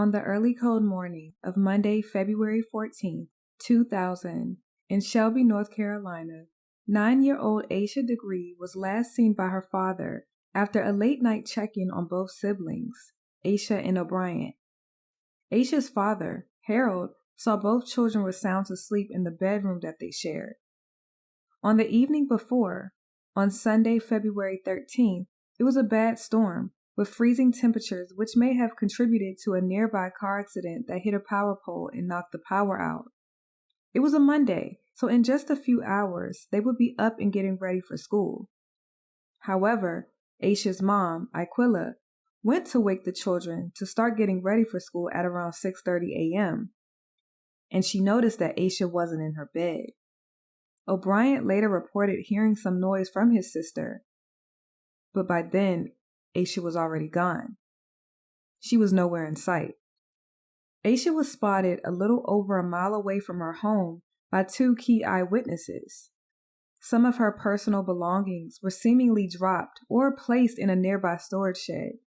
On the early cold morning of Monday, February 14th, 2000, in Shelby, North Carolina, 9-year-old Asha Degree was last seen by her father after a late-night check-in on both siblings, Asha and O'Bryant. Asha's father, Harold, saw both children were sound asleep in the bedroom that they shared. On the evening before, on Sunday, February 13th, it was a bad storm with freezing temperatures which may have contributed to a nearby car accident that hit a power pole and knocked the power out. It was a Monday, so in just a few hours, they would be up and getting ready for school. However, Asha's mom, Aquila, went to wake the children to start getting ready for school at around 6:30 a.m., and she noticed that Asha wasn't in her bed. O'Bryant later reported hearing some noise from his sister, but by then, Asha was already gone. She was nowhere in sight. Asha was spotted a little over a mile away from her home by two key eyewitnesses. Some of her personal belongings were seemingly dropped or placed in a nearby storage shed,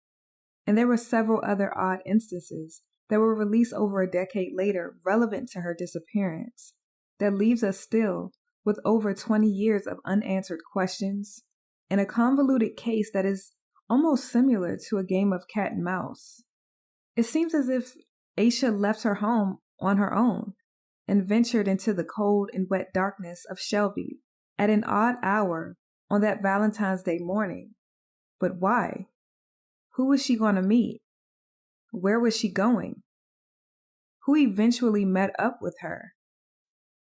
and there were several other odd instances that were released over a decade later relevant to her disappearance that leaves us still with over 20 years of unanswered questions and a convoluted case that is almost similar to a game of cat and mouse. It seems as if Asha left her home on her own and ventured into the cold and wet darkness of Shelby at an odd hour on that Valentine's Day morning. But why? Who was she going to meet? Where was she going? Who eventually met up with her?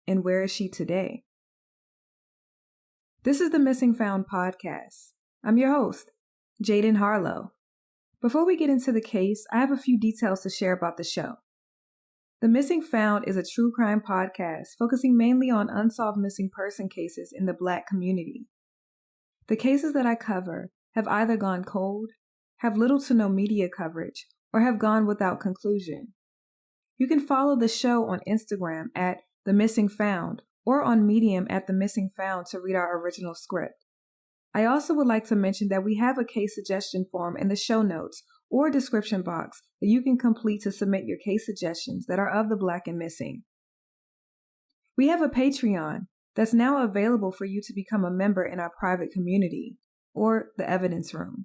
And where is she today? This is the Missing Found podcast. I'm your host, Jaden Harlow. Before we get into the case, I have a few details to share about the show. The Missing Found is a true crime podcast focusing mainly on unsolved missing person cases in the Black community. The cases that I cover have either gone cold, have little to no media coverage, or have gone without conclusion. You can follow the show on Instagram at The Missing Found or on Medium at The Missing Found to read our original script. I also would like to mention that we have a case suggestion form in the show notes or description box that you can complete to submit your case suggestions that are of the Black and missing. We have a Patreon that's now available for you to become a member in our private community, or the evidence room,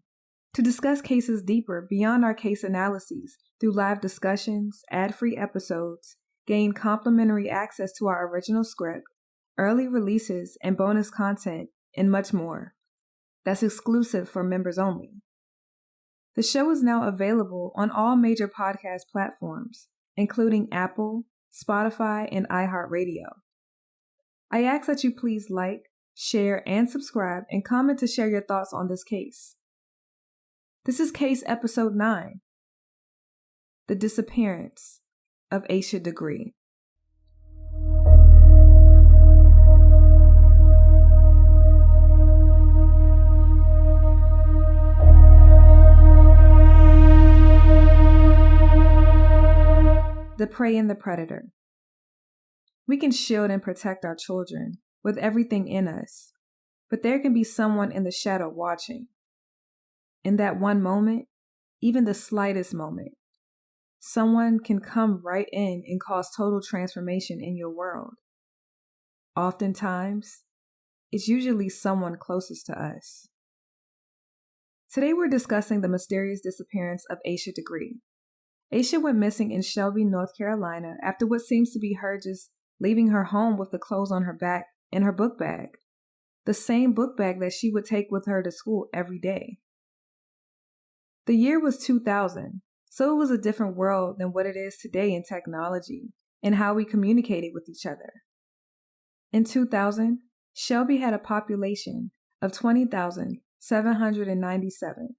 to discuss cases deeper beyond our case analyses through live discussions, ad-free episodes, gain complimentary access to our original script, early releases and bonus content, and much more. That's exclusive for members only. The show is now available on all major podcast platforms, including Apple, Spotify, and iHeartRadio. I ask that you please like, share, and subscribe, and comment to share your thoughts on this case. This is case episode 9, The Disappearance of Asha Degree. The prey and the predator. We can shield and protect our children with everything in us, but there can be someone in the shadow watching. In that one moment, even the slightest moment, someone can come right in and cause total transformation in your world. Oftentimes, it's usually someone closest to us. Today we're discussing the mysterious disappearance of Asha Degree. Asha went missing in Shelby, North Carolina after what seems to be her just leaving her home with the clothes on her back and her book bag, the same book bag that she would take with her to school every day. The year was 2000, so it was a different world than what it is today in technology and how we communicated with each other. In 2000, Shelby had a population of 20,797.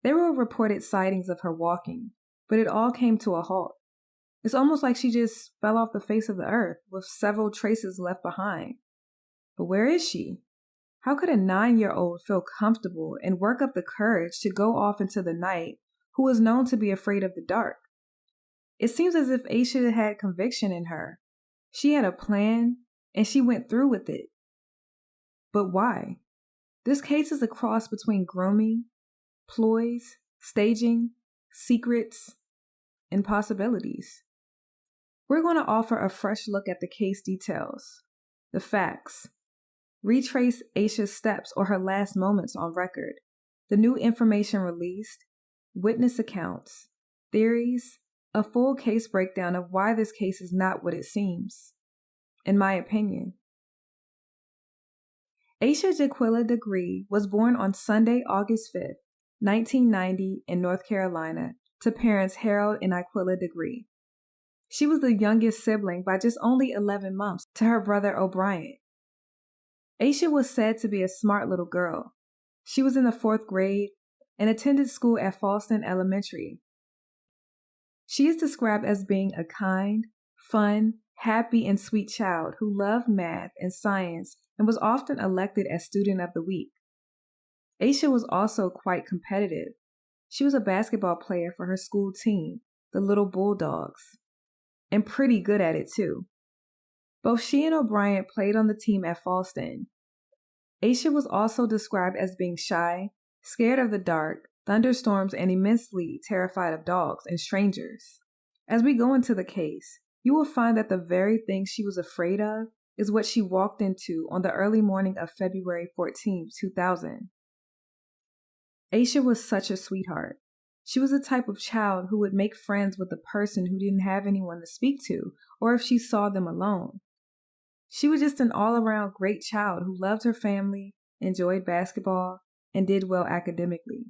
There were reported sightings of her walking, but it all came to a halt. It's almost like she just fell off the face of the earth with several traces left behind. But where is she? How could a 9-year-old feel comfortable and work up the courage to go off into the night who was known to be afraid of the dark? It seems as if Asha had conviction in her. She had a plan and she went through with it. But why? This case is a cross between grooming, ploys, staging, secrets, and possibilities. We're going to offer a fresh look at the case details, the facts, retrace Asha's steps or her last moments on record, the new information released, witness accounts, theories, a full case breakdown of why this case is not what it seems, in my opinion. Asha Degree was born on Sunday, August 5th, 1990 in North Carolina to parents Harold and Aquila Degree. She was the youngest sibling by just only 11 months to her brother O'Bryant. Asha was said to be a smart little girl. She was in the 4th grade and attended school at Falston Elementary. She is described as being a kind, fun, happy, and sweet child who loved math and science and was often elected as Student of the Week. Asha was also quite competitive. She was a basketball player for her school team, the Little Bulldogs, and pretty good at it too. Both she and O'Brien played on the team at Falston. Asha was also described as being shy, scared of the dark, thunderstorms, and immensely terrified of dogs and strangers. As we go into the case, you will find that the very thing she was afraid of is what she walked into on the early morning of February 14, 2000. Asha was such a sweetheart. She was the type of child who would make friends with a person who didn't have anyone to speak to, or if she saw them alone. She was just an all-around great child who loved her family, enjoyed basketball, and did well academically.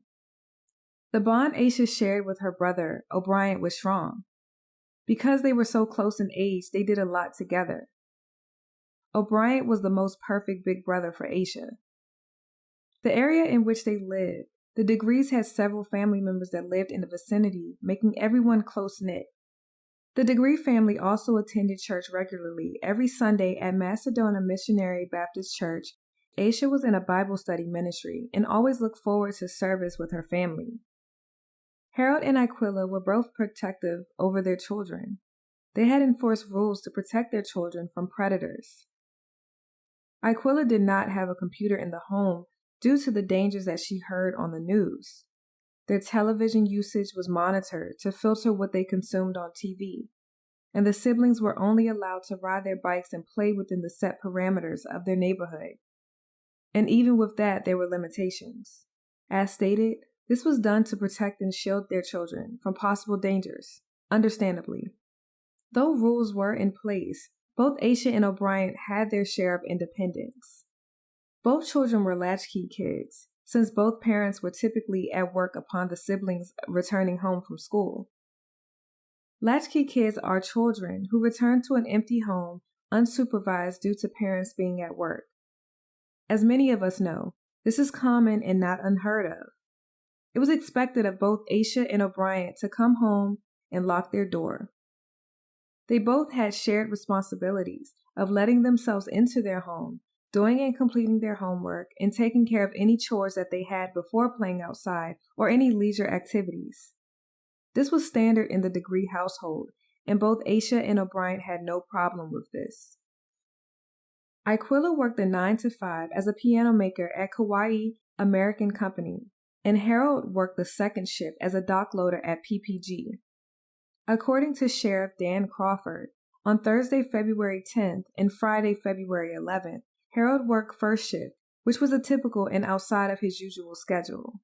The bond Asha shared with her brother, O'Brien, was strong. Because they were so close in age, they did a lot together. O'Brien was the most perfect big brother for Asha. The area in which they lived, the Degrees had several family members that lived in the vicinity, making everyone close-knit. The Degree family also attended church regularly every Sunday at Macedonia Missionary Baptist Church. Asha was in a Bible study ministry and always looked forward to service with her family. Harold and Aquila were both protective over their children. They had enforced rules to protect their children from predators. Aquila did not have a computer in the home due to the dangers that she heard on the news. Their television usage was monitored to filter what they consumed on TV, and the siblings were only allowed to ride their bikes and play within the set parameters of their neighborhood. And even with that, there were limitations. As stated, this was done to protect and shield their children from possible dangers, understandably. Though rules were in place, both Asha and O'Brien had their share of independence. Both children were latchkey kids, since both parents were typically at work upon the siblings returning home from school. Latchkey kids are children who return to an empty home unsupervised due to parents being at work. As many of us know, this is common and not unheard of. It was expected of both Asha and O'Brien to come home and lock their door. They both had shared responsibilities of letting themselves into their home, doing and completing their homework, and taking care of any chores that they had before playing outside or any leisure activities. This was standard in the Degree household, and both Asha and O'Brien had no problem with this. Aquila worked a 9-to-5 as a piano maker at Kauai American Company, and Harold worked the second shift as a dock loader at PPG. According to Sheriff Dan Crawford, on Thursday, February 10th and Friday, February 11th, Harold worked first shift, which was atypical and outside of his usual schedule.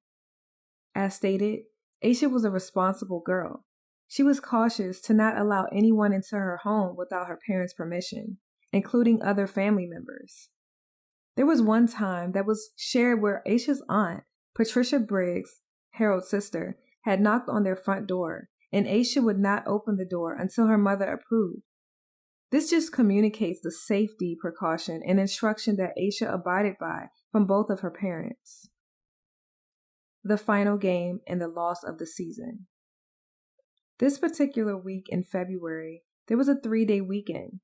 As stated, Asha was a responsible girl. She was cautious to not allow anyone into her home without her parents' permission, including other family members. There was one time that was shared where Asha's aunt, Patricia Briggs, Harold's sister, had knocked on their front door, and Asha would not open the door until her mother approved. This just communicates the safety precaution and instruction that Asha abided by from both of her parents. The final game and the loss of the season. This particular week in February, there was a 3-day weekend.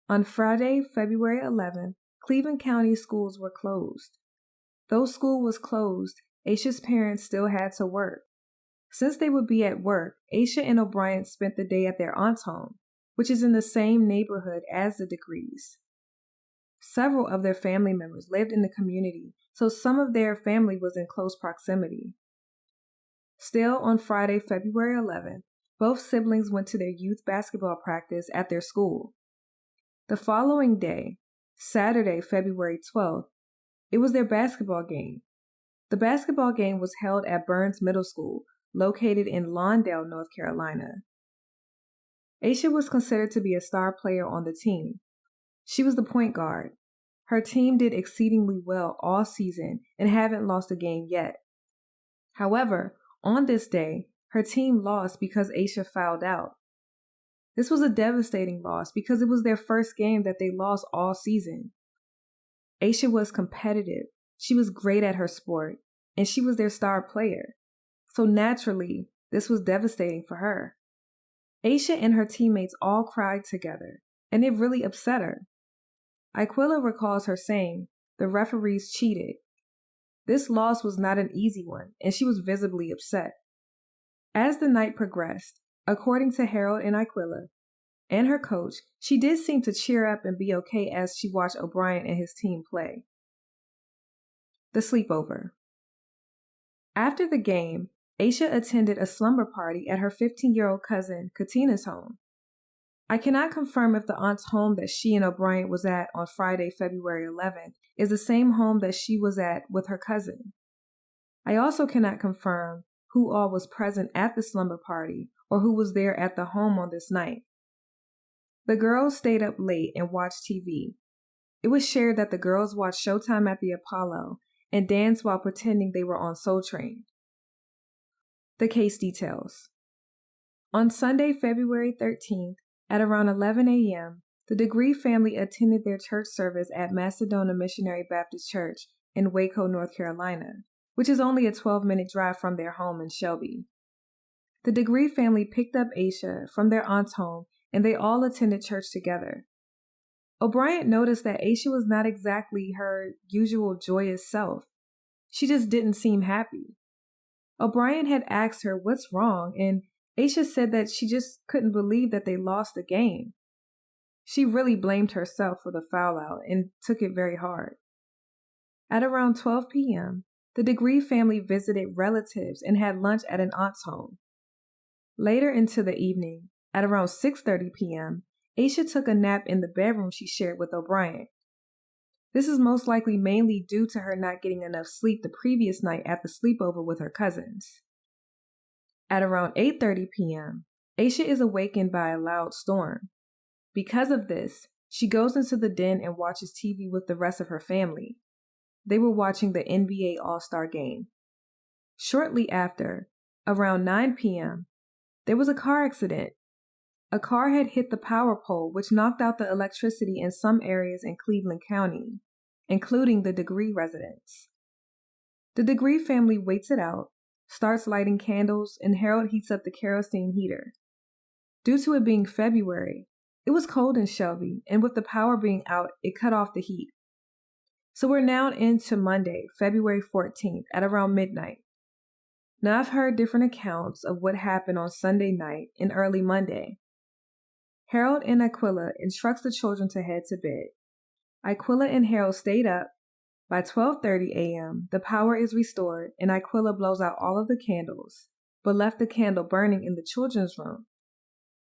On Friday, February 11th, Cleveland County schools were closed. Though school was closed, Asha's parents still had to work. Since they would be at work, Asha and O'Brien spent the day at their aunt's home, which is in the same neighborhood as the Degrees. Several of their family members lived in the community, so some of their family was in close proximity. Still, on Friday, February 11th, Both siblings went to their youth basketball practice at their school. The following day, Saturday, February 12th, it was their basketball game. The basketball game was held at Burns Middle School, located in Lawndale, North Carolina. Asha was considered to be a star player on the team. She was the point guard. Her team did exceedingly well all season and haven't lost a game yet. However, on this day, her team lost because Asha fouled out. This was a devastating loss because it was their first game that they lost all season. Asha was competitive, she was great at her sport, and she was their star player. So naturally, this was devastating for her. Asha and her teammates all cried together, and it really upset her. Aquila recalls her saying, "The referees cheated." This loss was not an easy one, and she was visibly upset. As the night progressed, according to Harold and Aquila, and her coach, she did seem to cheer up and be okay as she watched O'Bryant and his team play. The sleepover. After the game, Asha attended a slumber party at her 15-year-old cousin Katina's home. I cannot confirm if the aunt's home that she and O'Bryant was at on Friday, February 11th, is the same home that she was at with her cousin. I also cannot confirm who all was present at the slumber party or who was there at the home on this night. The girls stayed up late and watched TV. It was shared that the girls watched Showtime at the Apollo and danced while pretending they were on Soul Train. The case details. On Sunday, February 13th, at around 11 a.m., the Degree family attended their church service at Macedonia Missionary Baptist Church in Waco, North Carolina, which is only a 12-minute drive from their home in Shelby. The Degree family picked up Asha from their aunt's home, and they all attended church together. O'Bryant noticed that Asha was not exactly her usual joyous self. She just didn't seem happy. O'Bryant had asked her what's wrong, and Asha said that she just couldn't believe that they lost the game. She really blamed herself for the foul out and took it very hard. At around 12 p.m., the Degree family visited relatives and had lunch at an aunt's home. Later into the evening, at around 6:30 p.m., Asha took a nap in the bedroom she shared with O'Bryant. This is most likely mainly due to her not getting enough sleep the previous night at the sleepover with her cousins. At around 8:30 p.m., Asha is awakened by a loud storm. Because of this, she goes into the den and watches TV with the rest of her family. They were watching the NBA All-Star Game. Shortly after, around 9 p.m., there was a car accident. A car had hit the power pole, which knocked out the electricity in some areas in Cleveland County, including the Degree residence. The Degree family waits it out, starts lighting candles, and Harold heats up the kerosene heater. Due to it being February, it was cold in Shelby, and with the power being out, it cut off the heat. So we're now into Monday, February 14th at around midnight. Now I've heard different accounts of what happened on Sunday night and early Monday. Harold and Aquila instructs the children to head to bed. Aquila and Harold stayed up. By 12:30 a.m., the power is restored and Aquila blows out all of the candles, but left the candle burning in the children's room.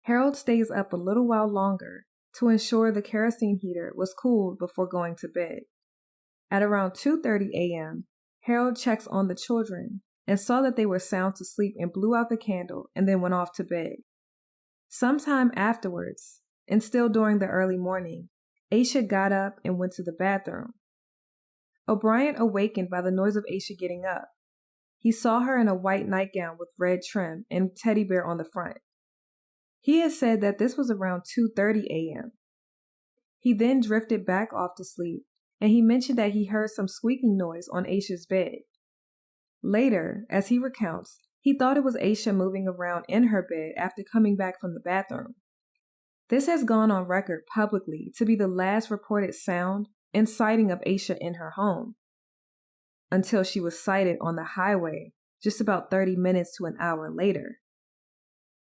Harold stays up a little while longer to ensure the kerosene heater was cooled before going to bed. At around 2:30 a.m., Harold checks on the children and saw that they were sound asleep and blew out the candle and then went off to bed. Sometime afterwards, and still during the early morning, Asha got up and went to the bathroom. O'Bryant awakened by the noise of Asha getting up. He saw her in a white nightgown with red trim and teddy bear on the front. He had said that this was around 2:30 a.m. He then drifted back off to sleep, and he mentioned that he heard some squeaking noise on Asha's bed. Later, as he recounts, he thought it was Asha moving around in her bed after coming back from the bathroom. This has gone on record publicly to be the last reported sound and sighting of Asha in her home, until she was sighted on the highway just about 30 minutes to an hour later.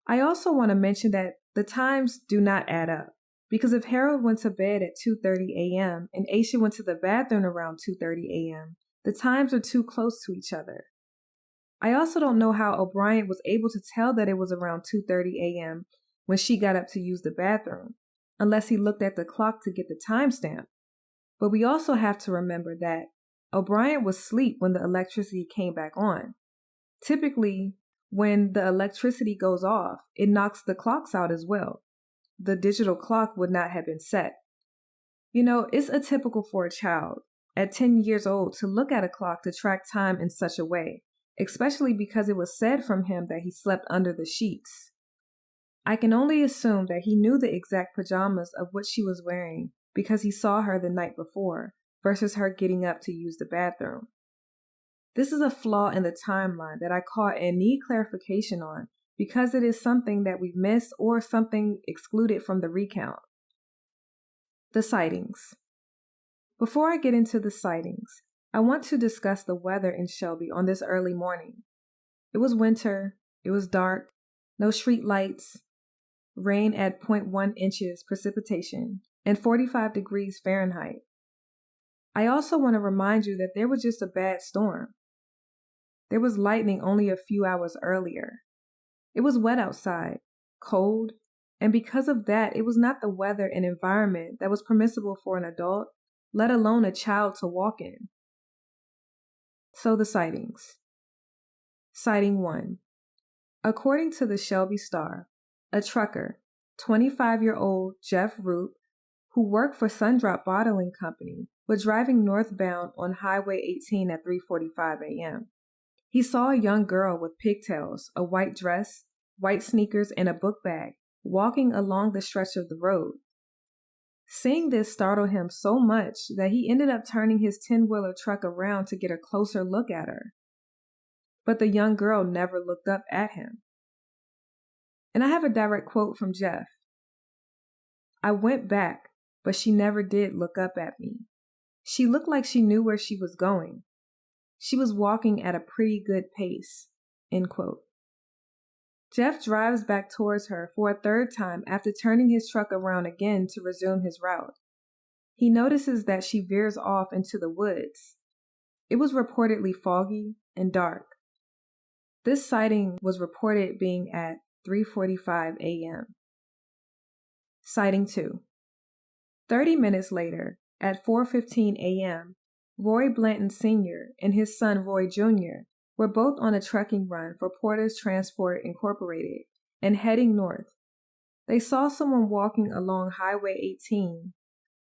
I also want to mention that the times do not add up, because if Harold went to bed at 2:30 a.m. and Asha went to the bathroom around 2:30 a.m., the times are too close to each other. I also don't know how O'Bryant was able to tell that it was around 2:30 a.m. when she got up to use the bathroom, unless he looked at the clock to get the timestamp. But we also have to remember that O'Bryant was asleep when the electricity came back on. Typically, when the electricity goes off, it knocks the clocks out as well. The digital clock would not have been set. It's atypical for a child at 10 years old to look at a clock to track time in such a way, especially because it was said from him that he slept under the sheets. I can only assume that he knew the exact pajamas of what she was wearing because he saw her the night before versus her getting up to use the bathroom. This is a flaw in the timeline that I caught and need clarification on because it is something that we've missed or something excluded from the recount. The sightings. Before I get into the sightings, I want to discuss the weather in Shelby on this early morning. It was winter, it was dark, no street lights, rain at 0.1 inches precipitation, and 45 degrees Fahrenheit. I also want to remind you that there was just a bad storm. There was lightning only a few hours earlier. It was wet outside, cold, and because of that, it was not the weather and environment that was permissible for an adult, let alone a child, to walk in. So the sightings. Sighting 1. According to the Shelby Star, a trucker, 25-year-old Jeff Root, who worked for Sundrop Bottling Company, was driving northbound on Highway 18 at 3:45 a.m. He saw a young girl with pigtails, a white dress, white sneakers, and a book bag walking along the stretch of the road. Seeing this startled him so much that he ended up turning his 10-wheeler truck around to get a closer look at her. But the young girl never looked up at him. And I have a direct quote from Jeff. "I went back, but she never did look up at me. She looked like she knew where she was going. She was walking at a pretty good pace." End quote. Jeff drives back towards her for a third time after turning his truck around again to resume his route. He notices that she veers off into the woods. It was reportedly foggy and dark. This sighting was reported being at 3:45 a.m. Sighting 2. 30 minutes later, at 4:15 a.m., Roy Blanton Sr. and his son Roy Jr. were both on a trucking run for Porter's Transport Incorporated and heading north. They saw someone walking along Highway 18.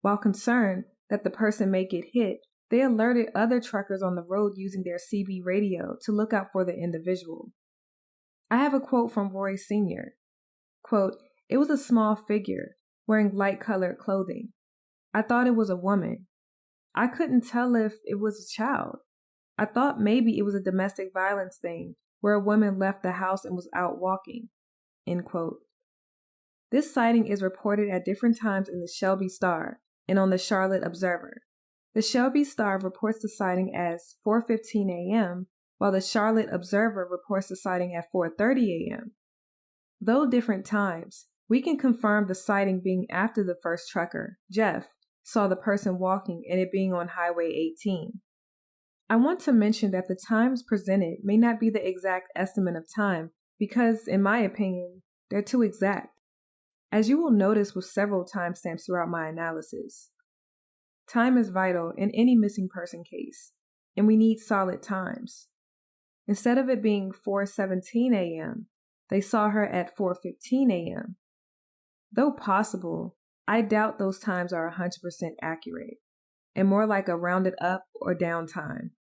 While concerned that the person may get hit, they alerted other truckers on the road using their CB radio to look out for the individual. I have a quote from Roy Sr. Quote, "It was a small figure wearing light-colored clothing. I thought it was a woman. I couldn't tell if it was a child. I thought maybe it was a domestic violence thing where a woman left the house and was out walking." End quote. This sighting is reported at different times in the Shelby Star and on the Charlotte Observer. The Shelby Star reports the sighting as 4:15 a.m., while the Charlotte Observer reports the sighting at 4:30 a.m. Though different times, we can confirm the sighting being after the first trucker, Jeff, saw the person walking and it being on Highway 18. I want to mention that the times presented may not be the exact estimate of time because, in my opinion, they're too exact, as you will notice with several timestamps throughout my analysis. Time is vital in any missing person case, and we need solid times. Instead of it being 4:17 a.m., they saw her at 4:15 a.m. Though possible, I doubt those times are 100% accurate, and more like a rounded up or down time.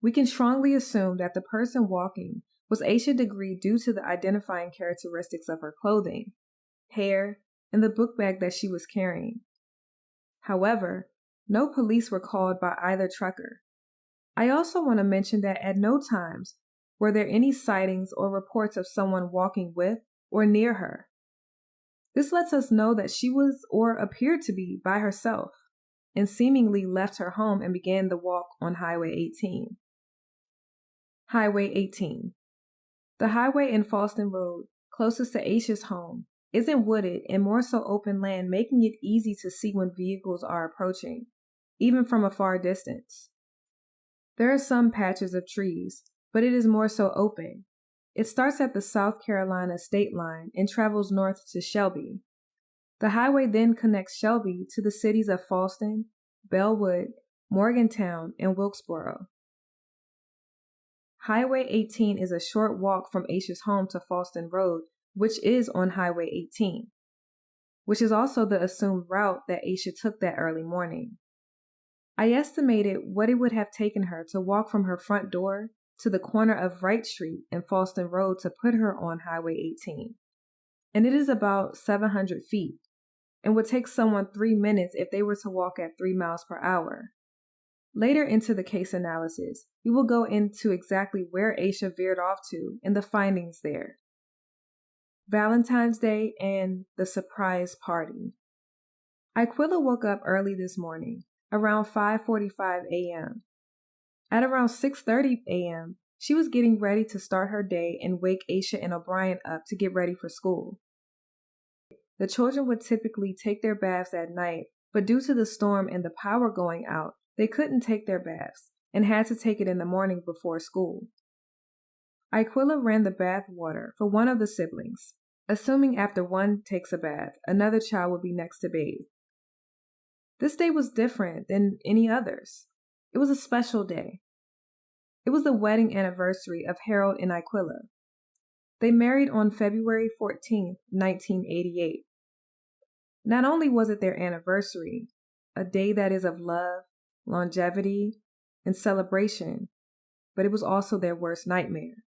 We can strongly assume that the person walking was Asha Degree due to the identifying characteristics of her clothing, hair, and the book bag that she was carrying. However, no police were called by either trucker. I also want to mention that at no times were there any sightings or reports of someone walking with or near her. This lets us know that she was or appeared to be by herself and seemingly left her home and began the walk on Highway 18. Highway 18. The highway in Falston Road, closest to Asha's home, isn't wooded and more so open land, making it easy to see when vehicles are approaching, even from a far distance. There are some patches of trees, but it is more so open. It starts at the South Carolina state line and travels north to Shelby. The highway then connects Shelby to the cities of Falston, Bellwood, Morgantown, and Wilkesboro. Highway 18 is a short walk from Asha's home to Falston Road, which is on Highway 18, which is also the assumed route that Asha took that early morning. I estimated what it would have taken her to walk from her front door to the corner of Wright Street and Falston Road to put her on Highway 18, and it is about 700 feet, and would take someone 3 minutes if they were to walk at 3 miles per hour. Later into the case analysis, we will go into exactly where Asha veered off to and the findings there. Valentine's Day and the surprise party. Iquilla woke up early this morning, around 5:45 a.m. At around 6:30 a.m., she was getting ready to start her day and wake Asha and O'Bryant up to get ready for school. The children would typically take their baths at night, but due to the storm and the power going out, they couldn't take their baths and had to take it in the morning before school. Iquilla ran the bath water for one of the siblings, assuming after one takes a bath, another child would be next to bathe. This day was different than any others. It was a special day. It was the wedding anniversary of Harold and Iquilla. They married on February 14, 1988. Not only was it their anniversary, a day that is of love, longevity, and celebration, but it was also their worst nightmare.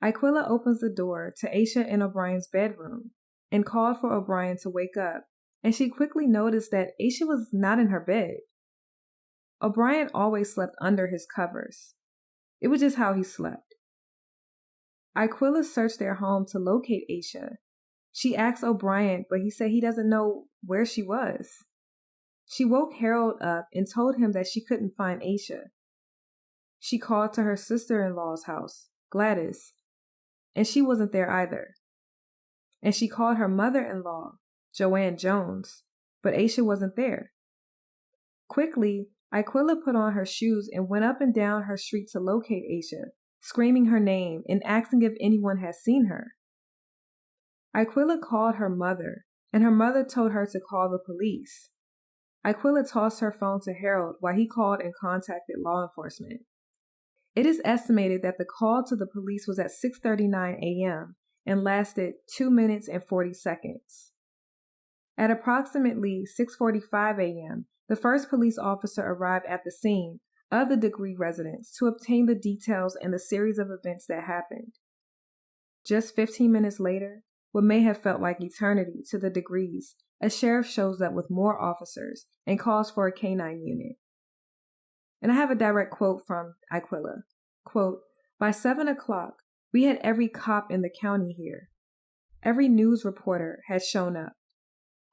Iquilla opens the door to Asha and O'Bryant's bedroom and called for O'Bryant to wake up, and she quickly noticed that Asha was not in her bed. O'Bryant always slept under his covers. It was just how he slept. Iquilla searched their home to locate Asha. She asked O'Bryant, but he said he doesn't know where she was. She woke Harold up and told him that she couldn't find Asha. She called to her sister-in-law's house, Gladys, and she wasn't there either. And she called her mother-in-law, Joanne Jones, but Asha wasn't there. Quickly, Iquilla put on her shoes and went up and down her street to locate Asha, screaming her name and asking if anyone had seen her. Iquilla called her mother, and her mother told her to call the police. Iquilla tossed her phone to Harold while he called and contacted law enforcement. It is estimated that the call to the police was at 6:39 a.m. and lasted 2 minutes and 40 seconds. At approximately 6:45 a.m., the first police officer arrived at the scene of the Degree residence to obtain the details and the series of events that happened. Just 15 minutes later, what may have felt like eternity to the Degrees, a sheriff shows up with more officers and calls for a canine unit. And I have a direct quote from Iquilla. Quote, "By 7 o'clock, we had every cop in the county here. Every news reporter had shown up.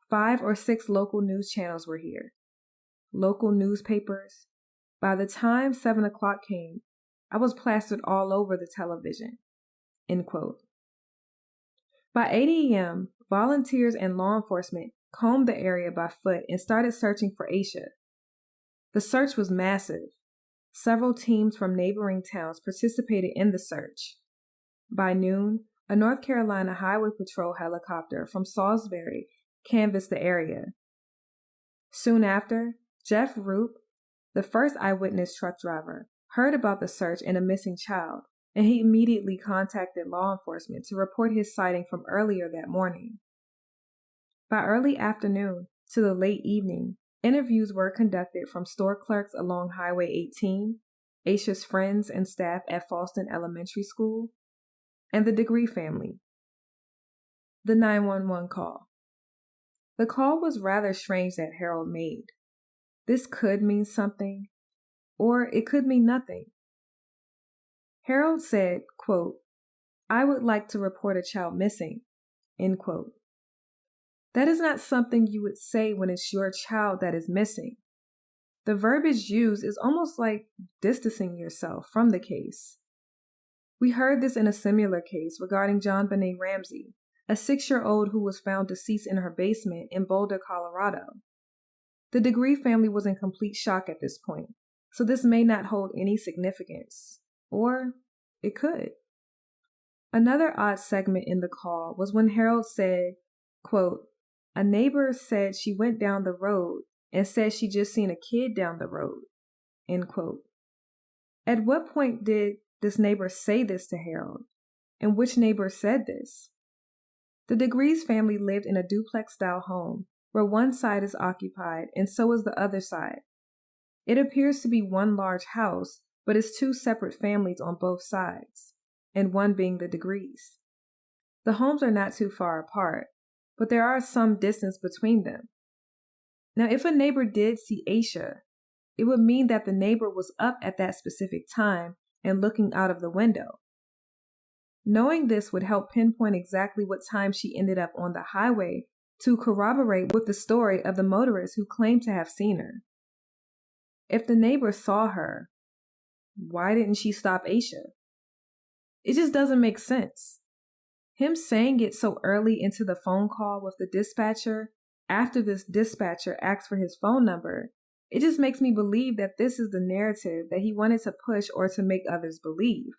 5 or 6 local news channels were here. Local newspapers. By the time 7 o'clock came, I was plastered all over the television." End quote. By 8 a.m., volunteers and law enforcement combed the area by foot and started searching for Asha. The search was massive. Several teams from neighboring towns participated in the search. By noon, a North Carolina Highway Patrol helicopter from Salisbury canvassed the area. Soon after, Jeff Roop, the first eyewitness truck driver, heard about the search and a missing child, and he immediately contacted law enforcement to report his sighting from earlier that morning. By early afternoon to the late evening, interviews were conducted from store clerks along Highway 18, Asha's friends and staff at Falston Elementary School, and the Degree family. The 911 call. The call was rather strange that Harold made. This could mean something, or it could mean nothing. Harold said, quote, "I would like to report a child missing," end quote. That is not something you would say when it's your child that is missing. The verbiage used is almost like distancing yourself from the case. We heard this in a similar case regarding John Benet Ramsey, a 6-year-old who was found deceased in her basement in Boulder, Colorado. The Degree family was in complete shock at this point, so this may not hold any significance. Or it could. Another odd segment in the call was when Harold said, quote, "A neighbor said she went down the road and said she just seen a kid down the road," end quote. At what point did this neighbor say this to Harold? And which neighbor said this? The Degrees family lived in a duplex-style home where one side is occupied and so is the other side. It appears to be one large house, but it's two separate families on both sides, and one being the Degrees. The homes are not too far apart, but there are some distance between them. Now, if a neighbor did see Asha, it would mean that the neighbor was up at that specific time and looking out of the window. Knowing this would help pinpoint exactly what time she ended up on the highway to corroborate with the story of the motorist who claimed to have seen her. If the neighbor saw her, why didn't she stop Asha? It just doesn't make sense. Him saying it so early into the phone call with the dispatcher, after this dispatcher asked for his phone number, it just makes me believe that this is the narrative that he wanted to push or to make others believe.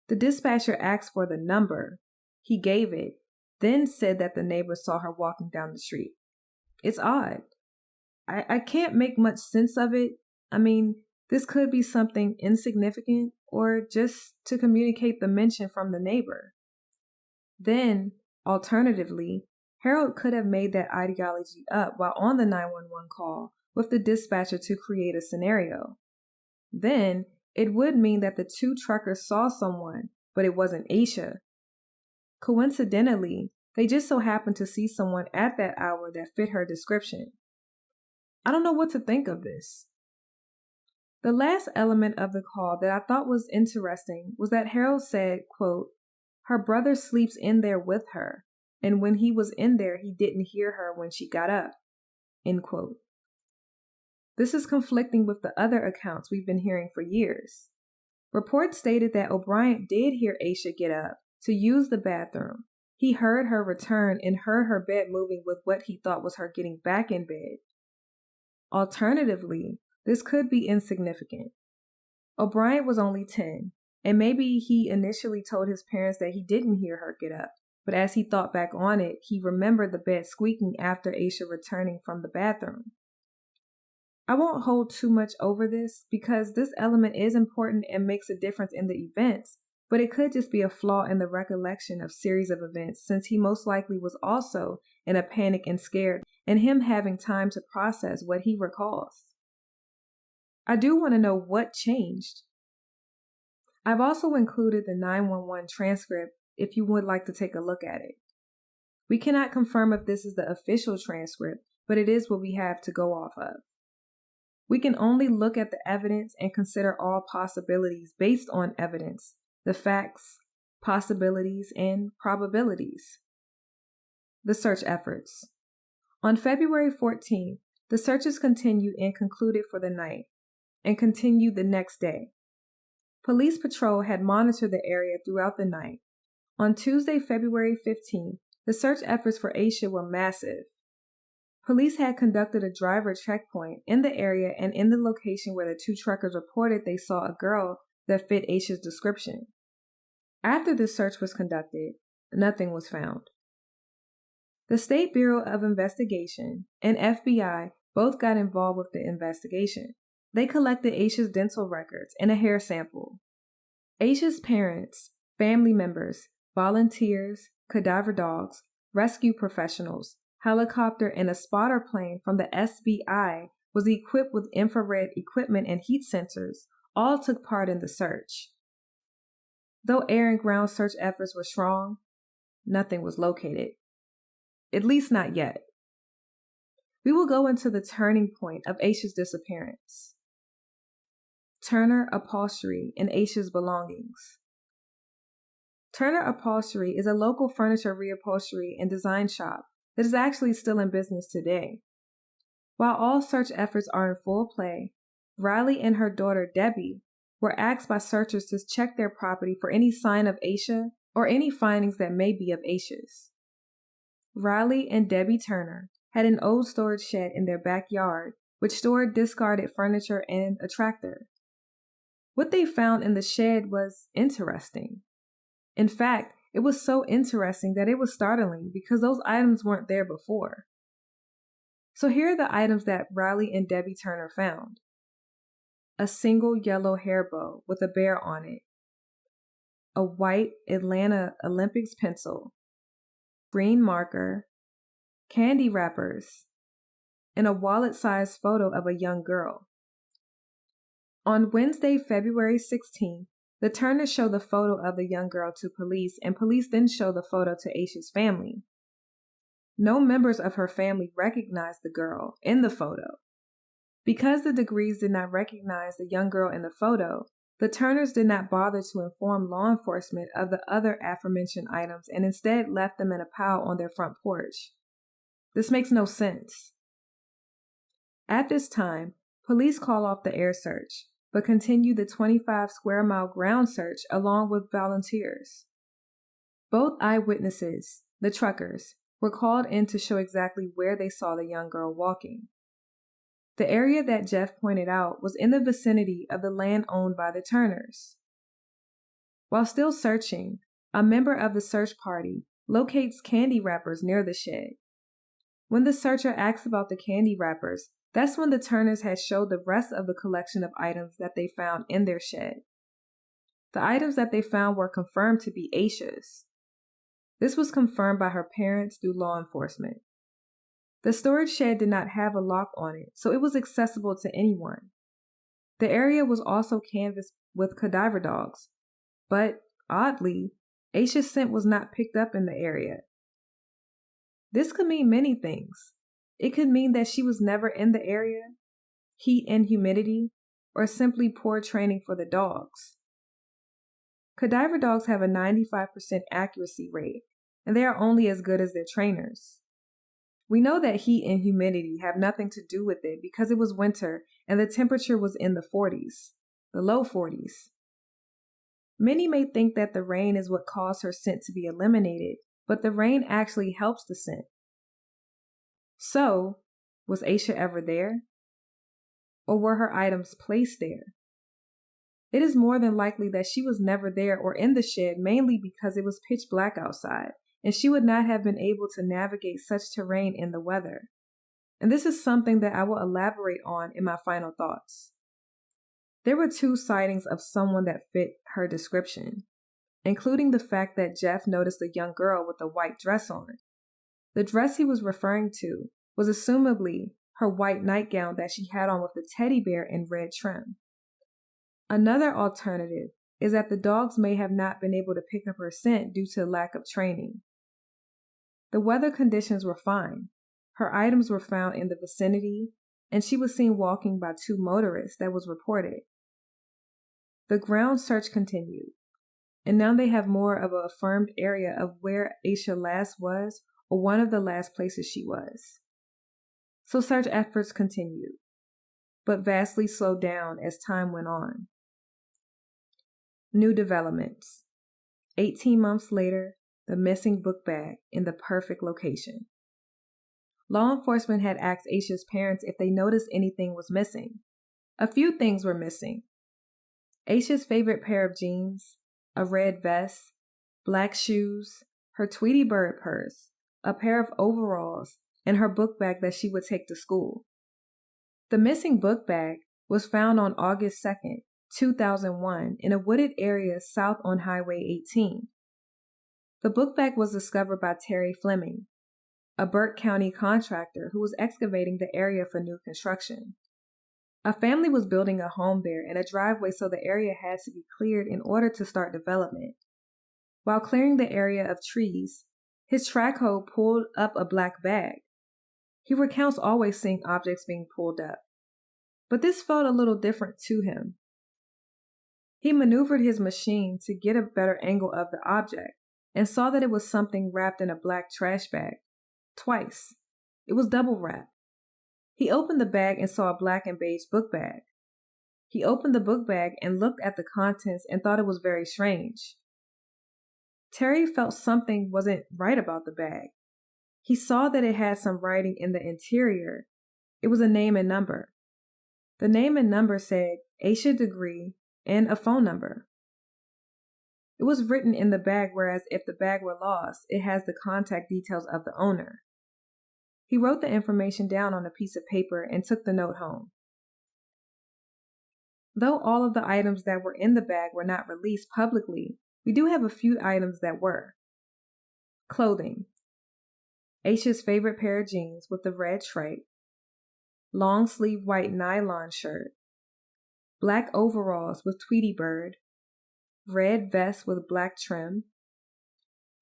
The dispatcher asked for the number. He gave it, then said that the neighbor saw her walking down the street. It's odd. I can't make much sense of it. I mean, this could be something insignificant or just to communicate the mention from the neighbor. Then, alternatively, Harold could have made that ideology up while on the 911 call with the dispatcher to create a scenario. Then, it would mean that the two truckers saw someone, but it wasn't Asha. Coincidentally, they just so happened to see someone at that hour that fit her description. I don't know what to think of this. The last element of the call that I thought was interesting was that Harold said, quote, "Her brother sleeps in there with her, and when he was in there, he didn't hear her when she got up," end quote. This is conflicting with the other accounts we've been hearing for years. Reports stated that O'Bryant did hear Asha get up to use the bathroom. He heard her return and heard her bed moving with what he thought was her getting back in bed. Alternatively, this could be insignificant. O'Bryant was only 10, and maybe he initially told his parents that he didn't hear her get up, but as he thought back on it, he remembered the bed squeaking after Asha returning from the bathroom. I won't hold too much over this because this element is important and makes a difference in the events, but it could just be a flaw in the recollection of series of events since he most likely was also in a panic and scared and him having time to process what he recalls. I do want to know what changed. I've also included the 911 transcript if you would like to take a look at it. We cannot confirm if this is the official transcript, but it is what we have to go off of. We can only look at the evidence and consider all possibilities based on evidence, the facts, possibilities, and probabilities. The search efforts. On February 14th, the searches continued and concluded for the night, and continued the next day. Police patrol had monitored the area throughout the night. On Tuesday, February 15th, the search efforts for Asha were massive. Police had conducted a driver checkpoint in the area and in the location where the two truckers reported they saw a girl that fit Asha's description. After the search was conducted, nothing was found. The State Bureau of Investigation and FBI both got involved with the investigation. They collected Asha's dental records and a hair sample. Asha's parents, family members, volunteers, cadaver dogs, rescue professionals, helicopter, and a spotter plane from the SBI was equipped with infrared equipment and heat sensors, all took part in the search. Though air and ground search efforts were strong, nothing was located. At least not yet. We will go into the turning point of Asha's disappearance. Turner Upholstery and Asha's belongings. Turner Upholstery is a local furniture reupholstery and design shop that is actually still in business today. While all search efforts are in full play, Riley and her daughter Debbie were asked by searchers to check their property for any sign of Asha or any findings that may be of Asha's. Riley and Debbie Turner had an old storage shed in their backyard which stored discarded furniture and a tractor. What they found in the shed was interesting. In fact, it was so interesting that it was startling because those items weren't there before. So here are the items that Riley and Debbie Turner found. A single yellow hair bow with a bear on it, a white Atlanta Olympics pencil, green marker, candy wrappers, and a wallet-sized photo of a young girl. On Wednesday, February 16th, the Turners showed the photo of the young girl to police, and police then showed the photo to Asha's family. No members of her family recognized the girl in the photo. Because the Degrees did not recognize the young girl in the photo, the Turners did not bother to inform law enforcement of the other aforementioned items and instead left them in a pile on their front porch. This makes no sense. At this time, police call off the air search, but continue the 25-square-mile ground search along with volunteers. Both eyewitnesses, the truckers, were called in to show exactly where they saw the young girl walking. The area that Jeff pointed out was in the vicinity of the land owned by the Turners. While still searching, a member of the search party locates candy wrappers near the shed. When the searcher asks about the candy wrappers, that's when the Turners had showed the rest of the collection of items that they found in their shed. The items that they found were confirmed to be Asha's. This was confirmed by her parents through law enforcement. The storage shed did not have a lock on it, so it was accessible to anyone. The area was also canvassed with cadaver dogs, but, oddly, Asha's scent was not picked up in the area. This could mean many things. It could mean that she was never in the area, heat and humidity, or simply poor training for the dogs. Cadaver dogs have a 95% accuracy rate, and they are only as good as their trainers. We know that heat and humidity have nothing to do with it because it was winter and the temperature was in the 40s, the low 40s. Many may think that the rain is what caused her scent to be eliminated, but the rain actually helps the scent. So, was Asha ever there? Or were her items placed there? It is more than likely that she was never there or in the shed mainly because it was pitch black outside, and she would not have been able to navigate such terrain in the weather. And this is something that I will elaborate on in my final thoughts. There were 2 sightings of someone that fit her description, including the fact that Jeff noticed a young girl with a white dress on. The dress he was referring to was assumably her white nightgown that she had on with the teddy bear in red trim. Another alternative is that the dogs may have not been able to pick up her scent due to lack of training. The weather conditions were fine. Her items were found in the vicinity, and she was seen walking by 2 motorists that was reported. The ground search continued, and now they have more of an affirmed area of where Asha last was or one of the last places she was. So search efforts continued, but vastly slowed down as time went on. New developments. 18 months later, the missing book bag in the perfect location. Law enforcement had asked Asha's parents if they noticed anything was missing. A few things were missing. Asha's favorite pair of jeans, a red vest, black shoes, her Tweety Bird purse, a pair of overalls, and her book bag that she would take to school. The missing book bag was found on August 2nd, 2001 in a wooded area south on Highway 18. The book bag was discovered by Terry Fleming, a Burke County contractor who was excavating the area for new construction. A family was building a home there in a driveway, so the area had to be cleared in order to start development. While clearing the area of trees, his track hoe pulled up a black bag. He recounts always seeing objects being pulled up, but this felt a little different to him. He maneuvered his machine to get a better angle of the object and saw that it was something wrapped in a black trash bag. Twice. It was double wrapped. He opened the bag and saw a black and beige book bag. He opened the book bag and looked at the contents and thought it was very strange. Terry felt something wasn't right about the bag. He saw that it had some writing in the interior. It was a name and number. The name and number said Asha Degree, and a phone number. It was written in the bag, whereas if the bag were lost, it has the contact details of the owner. He wrote the information down on a piece of paper and took the note home. Though all of the items that were in the bag were not released publicly, we do have a few items that were. Clothing. Asha's favorite pair of jeans with the red stripe, long sleeve white nylon shirt, black overalls with Tweety bird, red vest with black trim,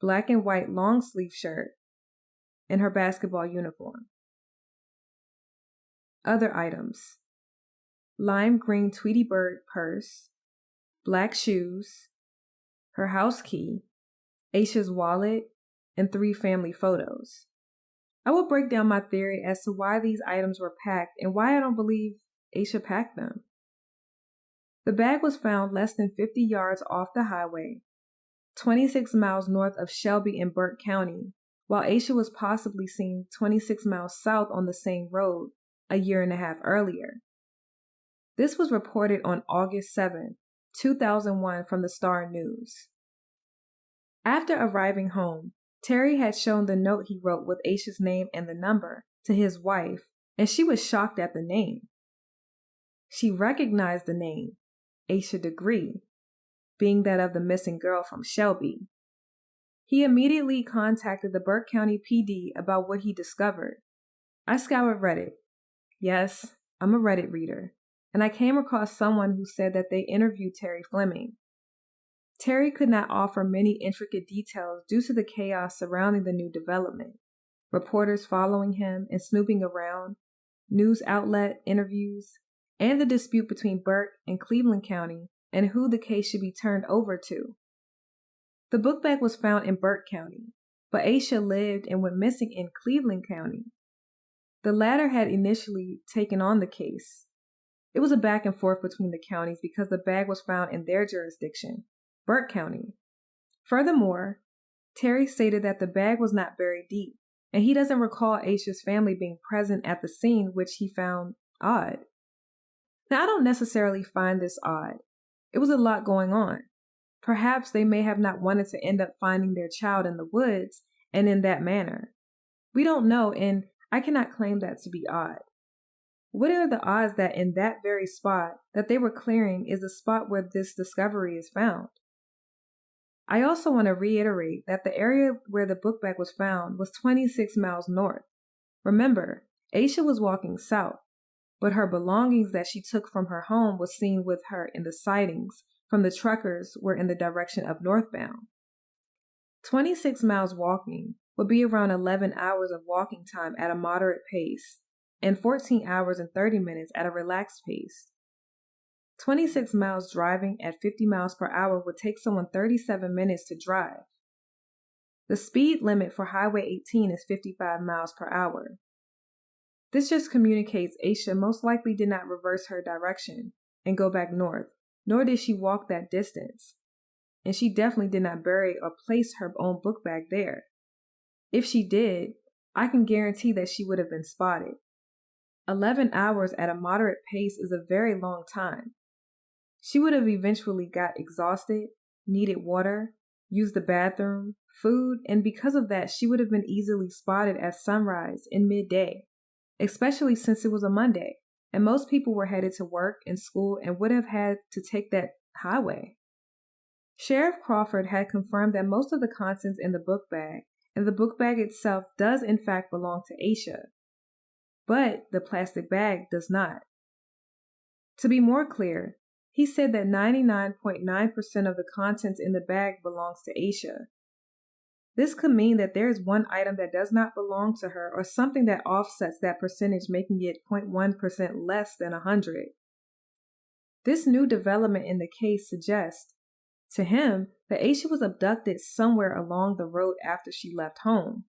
black and white long sleeve shirt, and her basketball uniform. Other items. Lime green Tweety bird purse, black shoes, her house key, Asha's wallet, and 3 family photos. I will break down my theory as to why these items were packed and why I don't believe Asha packed them. The bag was found less than 50 yards off the highway, 26 miles north of Shelby in Burke County, while Asha was possibly seen 26 miles south on the same road a year and a half earlier. This was reported on August 7, 2001 from the Star News. After arriving home, Terry had shown the note he wrote with Asha's name and the number to his wife, and she was shocked at the name. She recognized the name, Asha Degree, being that of the missing girl from Shelby. He immediately contacted the Burke County PD about what he discovered. I scoured Reddit. Yes, I'm a Reddit reader, and I came across someone who said that they interviewed Terry Fleming. Terry could not offer many intricate details due to the chaos surrounding the new development. Reporters following him and snooping around, news outlet interviews, and the dispute between Burke and Cleveland County and who the case should be turned over to. The book bag was found in Burke County, but Asha lived and went missing in Cleveland County. The latter had initially taken on the case. It was a back and forth between the counties because the bag was found in their jurisdiction, Burke County. Furthermore, Terry stated that the bag was not buried deep, and he doesn't recall Asha's family being present at the scene, which he found odd. Now, I don't necessarily find this odd. It was a lot going on. Perhaps they may have not wanted to end up finding their child in the woods and in that manner. We don't know, and I cannot claim that to be odd. What are the odds that in that very spot that they were clearing is the spot where this discovery is found? I also want to reiterate that the area where the book bag was found was 26 miles north. Remember, Asha was walking south, but her belongings that she took from her home was seen with her in the sightings from the truckers were in the direction of northbound. 26 miles walking would be around 11 hours of walking time at a moderate pace and 14 hours and 30 minutes at a relaxed pace. 26 miles driving at 50 miles per hour would take someone 37 minutes to drive. The speed limit for Highway 18 is 55 miles per hour. This just communicates Asha most likely did not reverse her direction and go back north, nor did she walk that distance. And she definitely did not bury or place her own book bag there. If she did, I can guarantee that she would have been spotted. 11 hours at a moderate pace is a very long time. She would have eventually got exhausted, needed water, used the bathroom, food, and because of that, she would have been easily spotted at sunrise in midday, especially since it was a Monday, and most people were headed to work and school and would have had to take that highway. Sheriff Crawford had confirmed that most of the contents in the book bag and the book bag itself does in fact belong to Asha, but the plastic bag does not. To be more clear, he said that 99.9% of the contents in the bag belongs to Asha. This could mean that there is one item that does not belong to her or something that offsets that percentage, making it 0.1% less than 100. This new development in the case suggests, to him, that Asha was abducted somewhere along the road after she left home.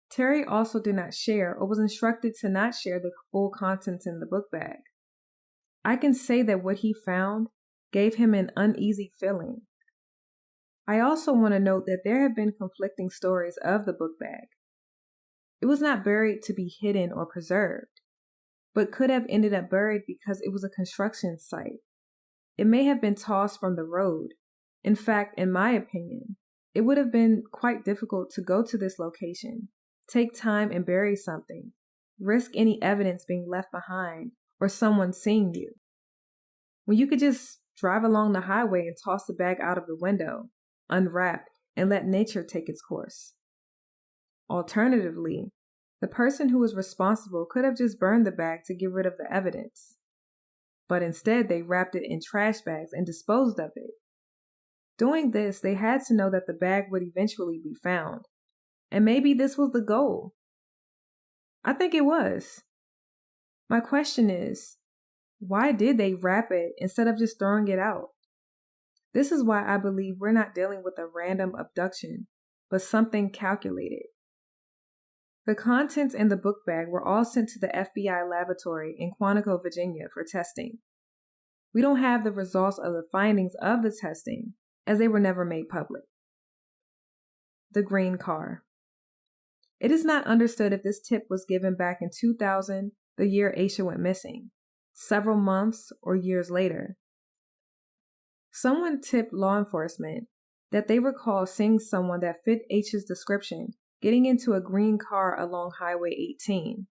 Terry also did not share or was instructed to not share the full contents in the book bag. I can say that what he found gave him an uneasy feeling. I also want to note that there have been conflicting stories of the book bag. It was not buried to be hidden or preserved, but could have ended up buried because it was a construction site. It may have been tossed from the road. In fact, in my opinion, it would have been quite difficult to go to this location, take time and bury something, risk any evidence being left behind or someone seeing you, when you could just drive along the highway and toss the bag out of the window, unwrap, and let nature take its course. Alternatively, the person who was responsible could have just burned the bag to get rid of the evidence. But instead, they wrapped it in trash bags and disposed of it. Doing this, they had to know that the bag would eventually be found. And maybe this was the goal. I think it was. My question is, why did they wrap it instead of just throwing it out? This is why I believe we're not dealing with a random abduction, but something calculated. The contents in the book bag were all sent to the FBI laboratory in Quantico, Virginia for testing. We don't have the results of the findings of the testing, as they were never made public. The green car. It is not understood if this tip was given back in 2000, the year Asha went missing, several months or years later. Someone tipped law enforcement that they recall seeing someone that fit Asha's description getting into a green car along Highway 18.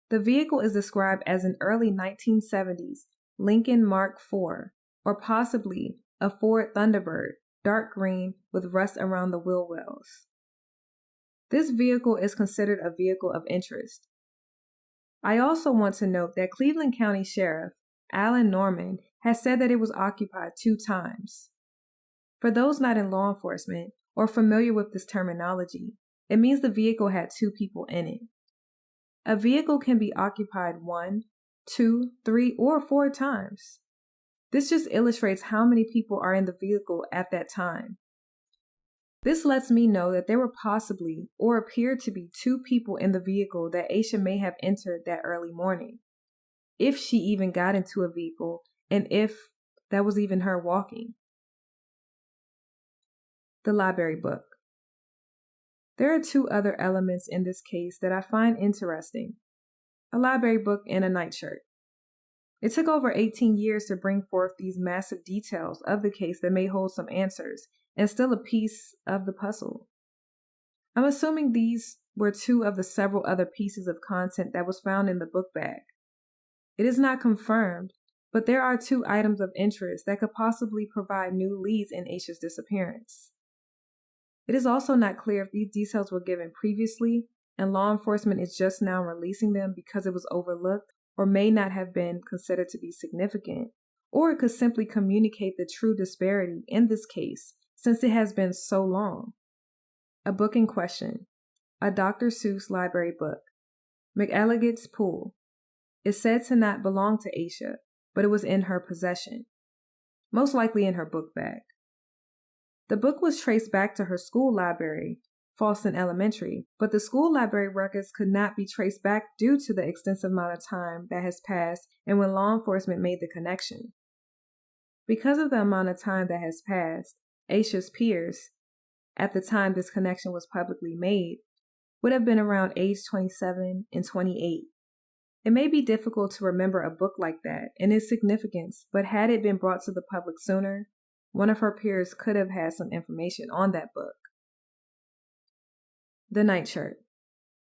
The vehicle is described as an early 1970s Lincoln Mark IV, or possibly a Ford Thunderbird, dark green with rust around the wheel wells. This vehicle is considered a vehicle of interest. I also want to note that Cleveland County Sheriff Alan Norman has said that it was occupied 2 times. For those not in law enforcement or familiar with this terminology, it means the vehicle had 2 people in it. A vehicle can be occupied 1, 2, 3, or 4 times. This just illustrates how many people are in the vehicle at that time. This lets me know that there were possibly or appeared to be 2 people in the vehicle that Asha may have entered that early morning, if she even got into a vehicle and if that was even her walking. The library book. There are 2 other elements in this case that I find interesting: a library book and a nightshirt. It took over 18 years to bring forth these massive details of the case that may hold some answers and still a piece of the puzzle. I'm assuming these were 2 of the several other pieces of content that was found in the book bag. It is not confirmed, but there are 2 items of interest that could possibly provide new leads in Asha's disappearance. It is also not clear if these details were given previously and law enforcement is just now releasing them because it was overlooked or may not have been considered to be significant, or it could simply communicate the true disparity in this case since it has been so long. A book in question, a Dr. Seuss library book, McElligot's Pool, is said to not belong to Asha, but it was in her possession, most likely in her book bag. The book was traced back to her school library, Falston Elementary, but the school library records could not be traced back due to the extensive amount of time that has passed and when law enforcement made the connection. Because of the amount of time that has passed, Asha's peers, at the time this connection was publicly made, would have been around age 27 and 28. It may be difficult to remember a book like that and its significance, but had it been brought to the public sooner, one of her peers could have had some information on that book. The nightshirt.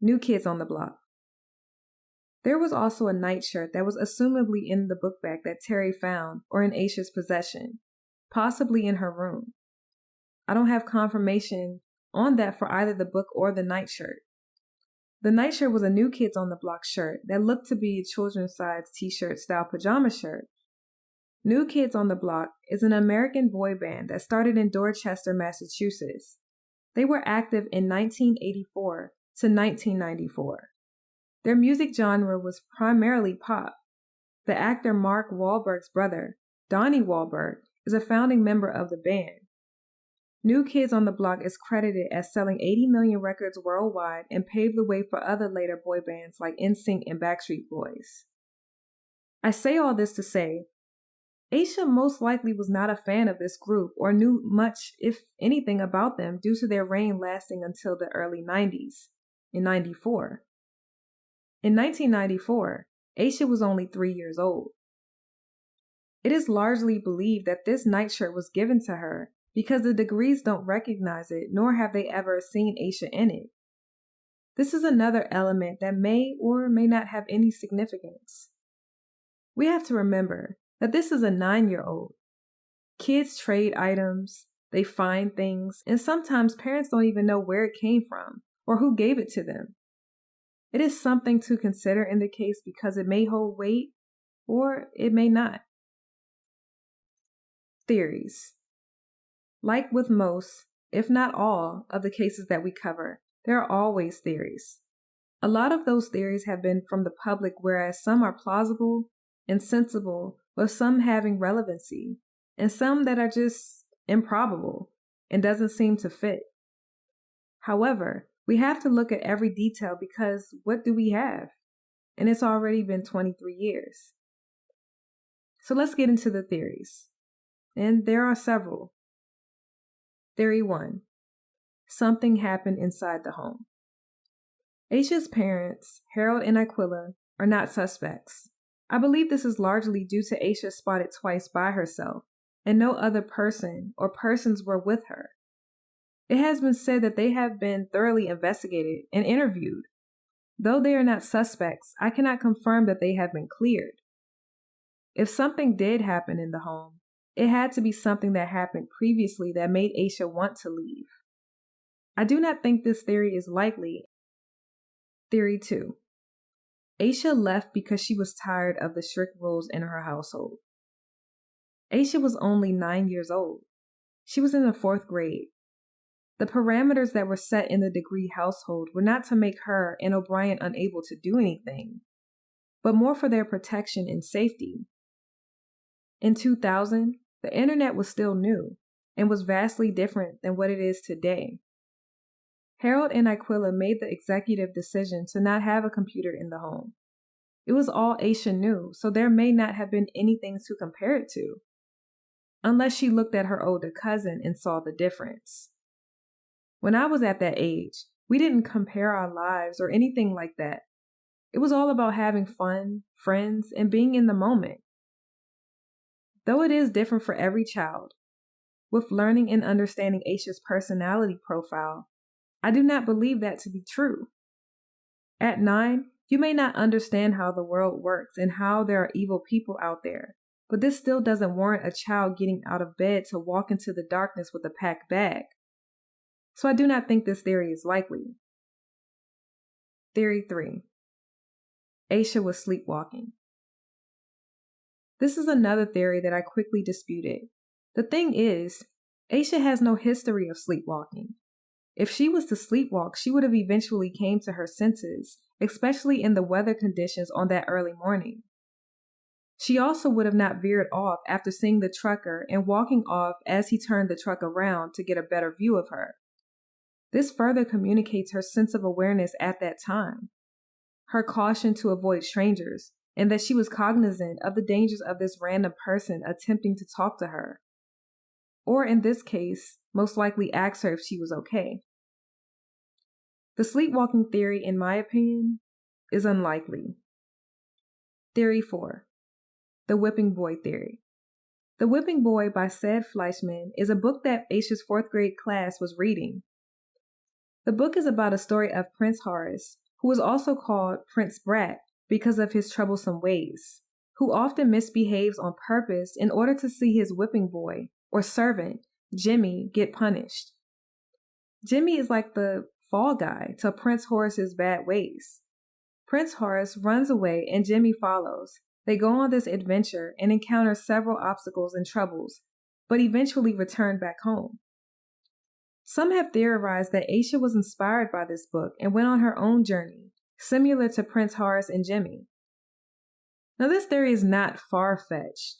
New Kids on the Block. There was also a nightshirt that was assumably in the book bag that Terry found or in Asha's possession, possibly in her room. I don't have confirmation on that for either the book or the nightshirt. The nightshirt was a New Kids on the Block shirt that looked to be a children's size t-shirt style pajama shirt. New Kids on the Block is an American boy band that started in Dorchester, Massachusetts. They were active in 1984 to 1994. Their music genre was primarily pop. The actor Mark Wahlberg's brother, Donnie Wahlberg, is a founding member of the band. New Kids on the Block is credited as selling 80 million records worldwide and paved the way for other later boy bands like NSYNC and Backstreet Boys. I say all this to say, Asha most likely was not a fan of this group or knew much, if anything, about them due to their reign lasting until the early 90s, in 94. In 1994, Asha was only 3 years old. It is largely believed that this nightshirt was given to her because the Degrees don't recognize it, nor have they ever seen Asha in it. This is another element that may or may not have any significance. We have to remember that this is a 9-year-old. Kids trade items, they find things, and sometimes parents don't even know where it came from or who gave it to them. It is something to consider in the case because it may hold weight or it may not. Theories. Like with most, if not all, of the cases that we cover, there are always theories. A lot of those theories have been from the public, whereas some are plausible and sensible, with some having relevancy, and some that are just improbable and doesn't seem to fit. However, we have to look at every detail because what do we have? And it's already been 23 years. So let's get into the theories. And there are several. Theory 1. Something happened inside the home. Asha's parents, Harold and Aquila, are not suspects. I believe this is largely due to Asha spotted twice by herself, and no other person or persons were with her. It has been said that they have been thoroughly investigated and interviewed. Though they are not suspects, I cannot confirm that they have been cleared. If something did happen in the home, it had to be something that happened previously that made Asha want to leave. I do not think this theory is likely. Theory 2. Asha left because she was tired of the strict rules in her household. Asha was only 9 years old. She was in the 4th grade. The parameters that were set in the Degree household were not to make her and O'Bryant unable to do anything, but more for their protection and safety. In 2000, the internet was still new and was vastly different than what it is today. Harold and Aquila made the executive decision to not have a computer in the home. It was all Asha knew, so there may not have been anything to compare it to, unless she looked at her older cousin and saw the difference. When I was at that age, we didn't compare our lives or anything like that. It was all about having fun, friends, and being in the moment. Though it is different for every child, with learning and understanding Asha's personality profile, I do not believe that to be true. At 9, you may not understand how the world works and how there are evil people out there, but this still doesn't warrant a child getting out of bed to walk into the darkness with a packed bag. So I do not think this theory is likely. Theory 3. Asha was sleepwalking. This is another theory that I quickly disputed. The thing is, Asha has no history of sleepwalking. If she was to sleepwalk, she would have eventually came to her senses, especially in the weather conditions on that early morning. She also would have not veered off after seeing the trucker and walking off as he turned the truck around to get a better view of her. This further communicates her sense of awareness at that time, her caution to avoid strangers, and that she was cognizant of the dangers of this random person attempting to talk to her. Or in this case, most likely ask her if she was okay. The sleepwalking theory, in my opinion, is unlikely. Theory 4. The Whipping Boy Theory. The Whipping Boy by Said Fleischman is a book that Asha's 4th grade class was reading. The book is about a story of Prince Horace, who was also called Prince Brat because of his troublesome ways, who often misbehaves on purpose in order to see his whipping boy, or servant, Jimmy, get punished. Jimmy is like the fall guy to Prince Horace's bad ways. Prince Horace runs away and Jimmy follows. They go on this adventure and encounter several obstacles and troubles, but eventually return back home. Some have theorized that Asha was inspired by this book and went on her own journey, similar to Prince Horace and Jimmy. Now, this theory is not far-fetched.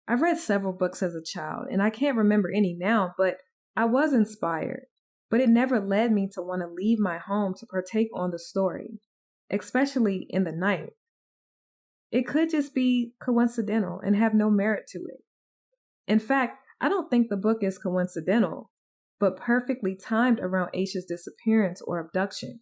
I've read several books as a child, and I can't remember any now, but I was inspired. But it never led me to want to leave my home to partake on the story, especially in the night. It could just be coincidental and have no merit to it. In fact, I don't think the book is coincidental, but perfectly timed around Asha's disappearance or abduction.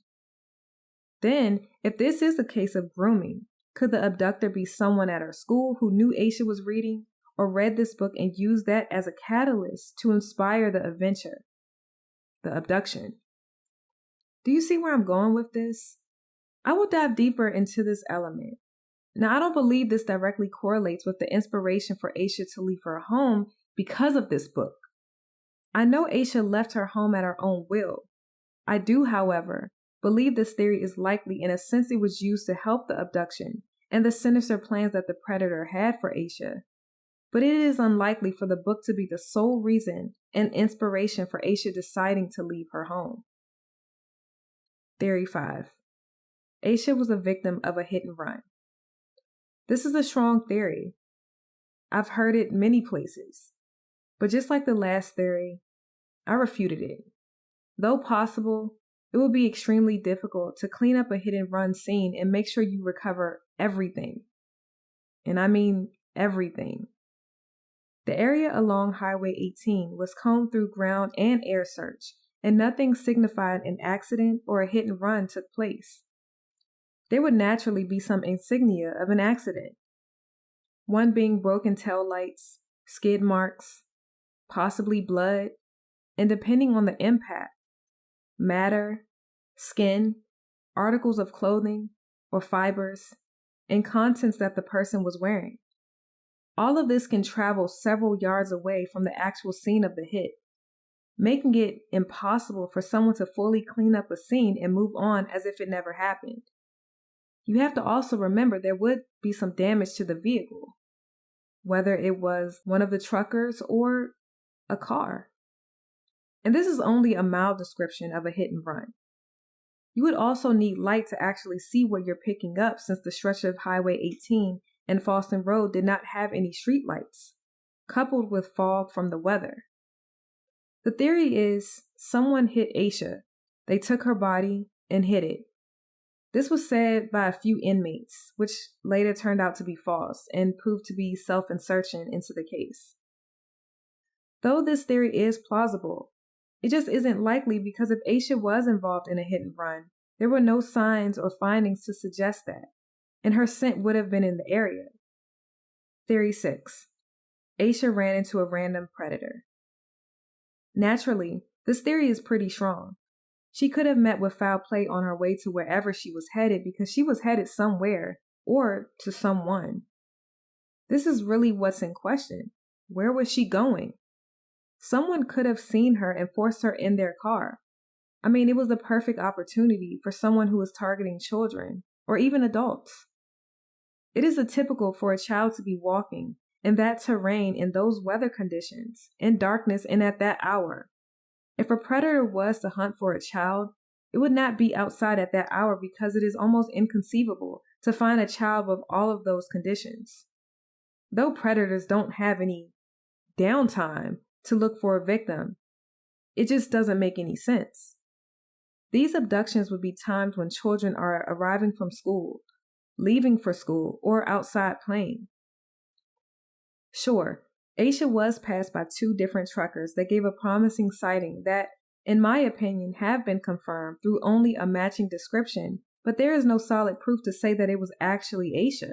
Then, if this is a case of grooming, could the abductor be someone at her school who knew Asha was reading, or read this book and used that as a catalyst to inspire the adventure, the abduction. Do you see where I'm going with this? I will dive deeper into this element. Now, I don't believe this directly correlates with the inspiration for Asha to leave her home because of this book. I know Asha left her home at her own will. I do, however, believe this theory is likely in a sense it was used to help the abduction and the sinister plans that the predator had for Asha. But it is unlikely for the book to be the sole reason and inspiration for Asha deciding to leave her home. Theory 5. Asha was a victim of a hit and run. This is a strong theory. I've heard it many places. But just like the last theory, I refuted it. Though possible, it will be extremely difficult to clean up a hit and run scene and make sure you recover everything. And I mean everything. The area along Highway 18 was combed through ground and air search, and nothing signified an accident or a hit and run took place. There would naturally be some insignia of an accident. One being broken tail lights, skid marks, possibly blood, and depending on the impact, matter, skin, articles of clothing or fibers, and contents that the person was wearing. All of this can travel several yards away from the actual scene of the hit, making it impossible for someone to fully clean up a scene and move on as if it never happened. You have to also remember there would be some damage to the vehicle, whether it was one of the truckers or a car. And this is only a mild description of a hit and run. You would also need light to actually see what you're picking up, since the stretch of Highway 18 and Fallston Road did not have any street lights, coupled with fog from the weather. The theory is someone hit Asha. They took her body and hid it. This was said by a few inmates, which later turned out to be false and proved to be self-insertion into the case. Though this theory is plausible, it just isn't likely because if Asha was involved in a hit and run, there were no signs or findings to suggest that, and her scent would have been in the area. Theory 6. Asha ran into a random predator. Naturally, this theory is pretty strong. She could have met with foul play on her way to wherever she was headed because she was headed somewhere or to someone. This is really what's in question. Where was she going? Someone could have seen her and forced her in their car. I mean, it was the perfect opportunity for someone who was targeting children or even adults. It is atypical for a child to be walking in that terrain in those weather conditions, in darkness and at that hour. If a predator was to hunt for a child, it would not be outside at that hour because it is almost inconceivable to find a child with all of those conditions. Though predators don't have any downtime to look for a victim, it just doesn't make any sense. These abductions would be times when children are arriving from school, leaving for school, or outside playing. Sure, Asha was passed by 2 different truckers that gave a promising sighting that, in my opinion, have been confirmed through only a matching description, but there is no solid proof to say that it was actually Asha.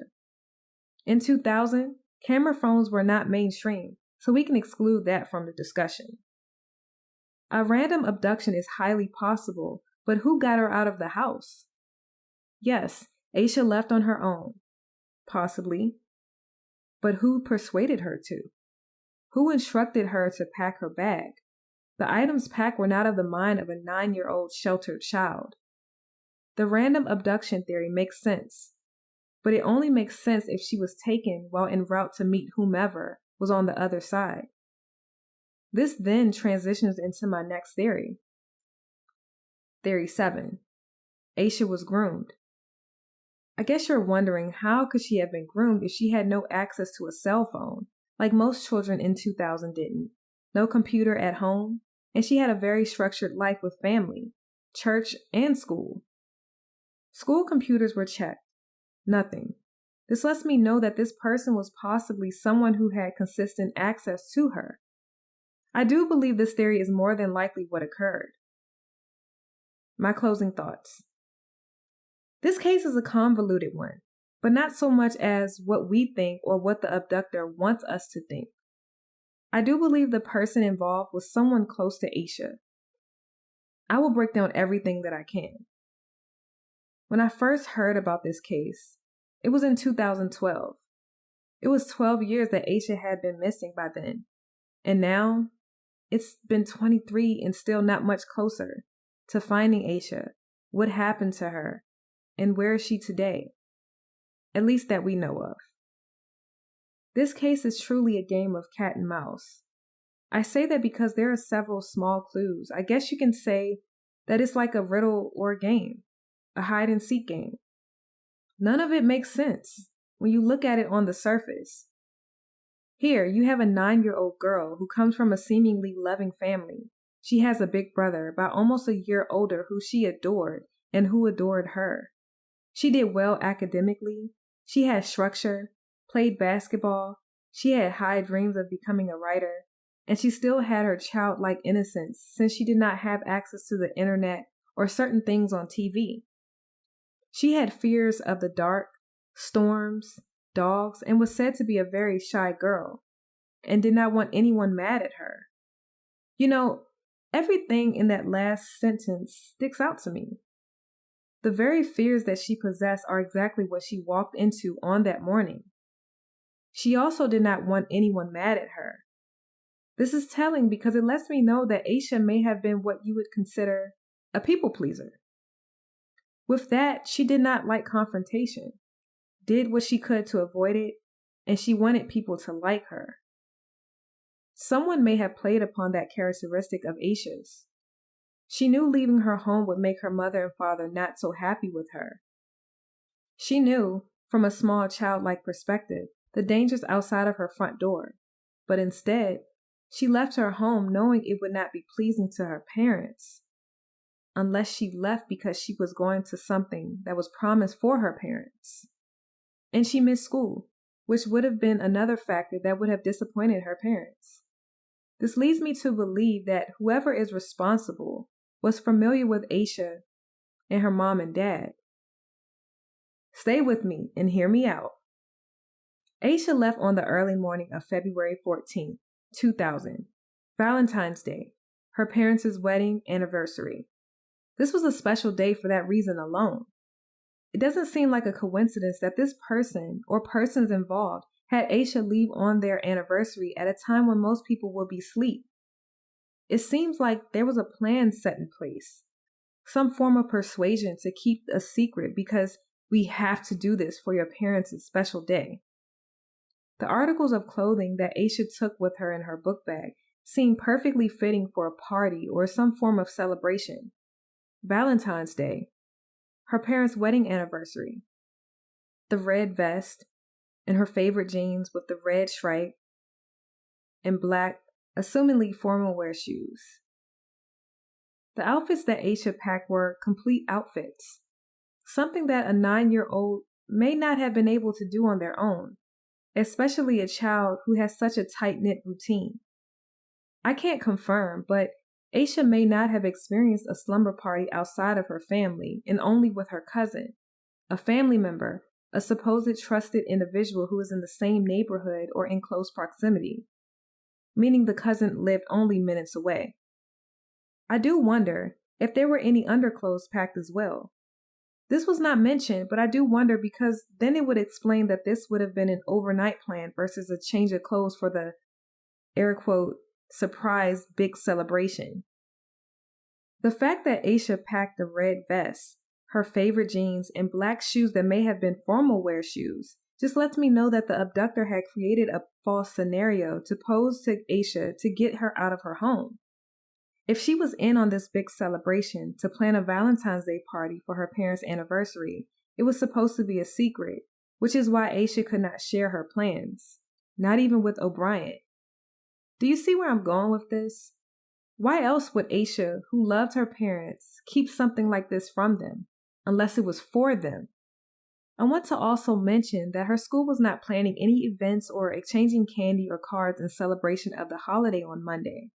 In 2000, camera phones were not mainstream, so we can exclude that from the discussion. A random abduction is highly possible, but who got her out of the house? Yes, Asha left on her own. Possibly. But who persuaded her to? Who instructed her to pack her bag? The items packed were not of the mind of a 9-year-old sheltered child. The random abduction theory makes sense, but it only makes sense if she was taken while en route to meet whomever was on the other side. This then transitions into my next theory. Theory 7. Asha was groomed. I guess you're wondering, how could she have been groomed if she had no access to a cell phone, like most children in 2000 didn't, no computer at home, and she had a very structured life with family, church, and school. School computers were checked. Nothing. This lets me know that this person was possibly someone who had consistent access to her. I do believe this theory is more than likely what occurred. My closing thoughts. This case is a convoluted one, but not so much as what we think or what the abductor wants us to think. I do believe the person involved was someone close to Asha. I will break down everything that I can. When I first heard about this case, it was in 2012. It was 12 years that Asha had been missing by then. And now, it's been 23 and still not much closer to finding Asha, what happened to her, and where is she today? At least that we know of. This case is truly a game of cat and mouse. I say that because there are several small clues. I guess you can say that it's like a riddle or a game, a hide and seek game. None of it makes sense when you look at it on the surface. Here, you have a 9-year-old girl who comes from a seemingly loving family. She has a big brother, about almost a year older, who she adored and who adored her. She did well academically. She had structure, played basketball. She had high dreams of becoming a writer. And she still had her childlike innocence since she did not have access to the internet or certain things on TV. She had fears of the dark, storms, dogs, and was said to be a very shy girl and did not want anyone mad at her. You know, everything in that last sentence sticks out to me. The very fears that she possessed are exactly what she walked into on that morning. She also did not want anyone mad at her. This is telling because it lets me know that Asha may have been what you would consider a people pleaser. With that, she did not like confrontation, did what she could to avoid it, and she wanted people to like her. Someone may have played upon that characteristic of Asha's. She knew leaving her home would make her mother and father not so happy with her. She knew, from a small childlike perspective, the dangers outside of her front door, but instead, she left her home knowing it would not be pleasing to her parents, unless she left because she was going to something that was promised for her parents. And she missed school, which would have been another factor that would have disappointed her parents. This leads me to believe that whoever is responsible was familiar with Asha and her mom and dad. Stay with me and hear me out. Asha left on the early morning of February 14th, 2000, Valentines Day, her parents' wedding anniversary. This was a special day for that reason alone. It doesn't seem like a coincidence that this person or persons involved had Asha leave on their anniversary at a time when most people would be asleep. It seems like there was a plan set in place, some form of persuasion to keep a secret because we have to do this for your parents' special day. The articles of clothing that Asha took with her in her book bag seemed perfectly fitting for a party or some form of celebration. Valentine's Day, her parents' wedding anniversary, the red vest, and her favorite jeans with the red stripe, and black, assumingly formal wear shoes. The outfits that Asha packed were complete outfits, something that a 9-year-old may not have been able to do on their own, especially a child who has such a tight-knit routine. I can't confirm, but Asha may not have experienced a slumber party outside of her family and only with her cousin, a family member, a supposed trusted individual who is in the same neighborhood or in close proximity, meaning the cousin lived only minutes away. I do wonder if there were any underclothes packed as well. This was not mentioned, but I do wonder because then it would explain that this would have been an overnight plan versus a change of clothes for the, air quote, surprise big celebration. The fact that Asha packed the red vest, her favorite jeans, and black shoes that may have been formal wear shoes just lets me know that the abductor had created a false scenario to pose to Asha to get her out of her home. If she was in on this big celebration to plan a Valentine's Day party for her parents' anniversary, it was supposed to be a secret, which is why Asha could not share her plans, not even with O'Bryant. Do you see where I'm going with this? Why else would Asha, who loved her parents, keep something like this from them, unless it was for them? I want to also mention that her school was not planning any events or exchanging candy or cards in celebration of the holiday on Monday.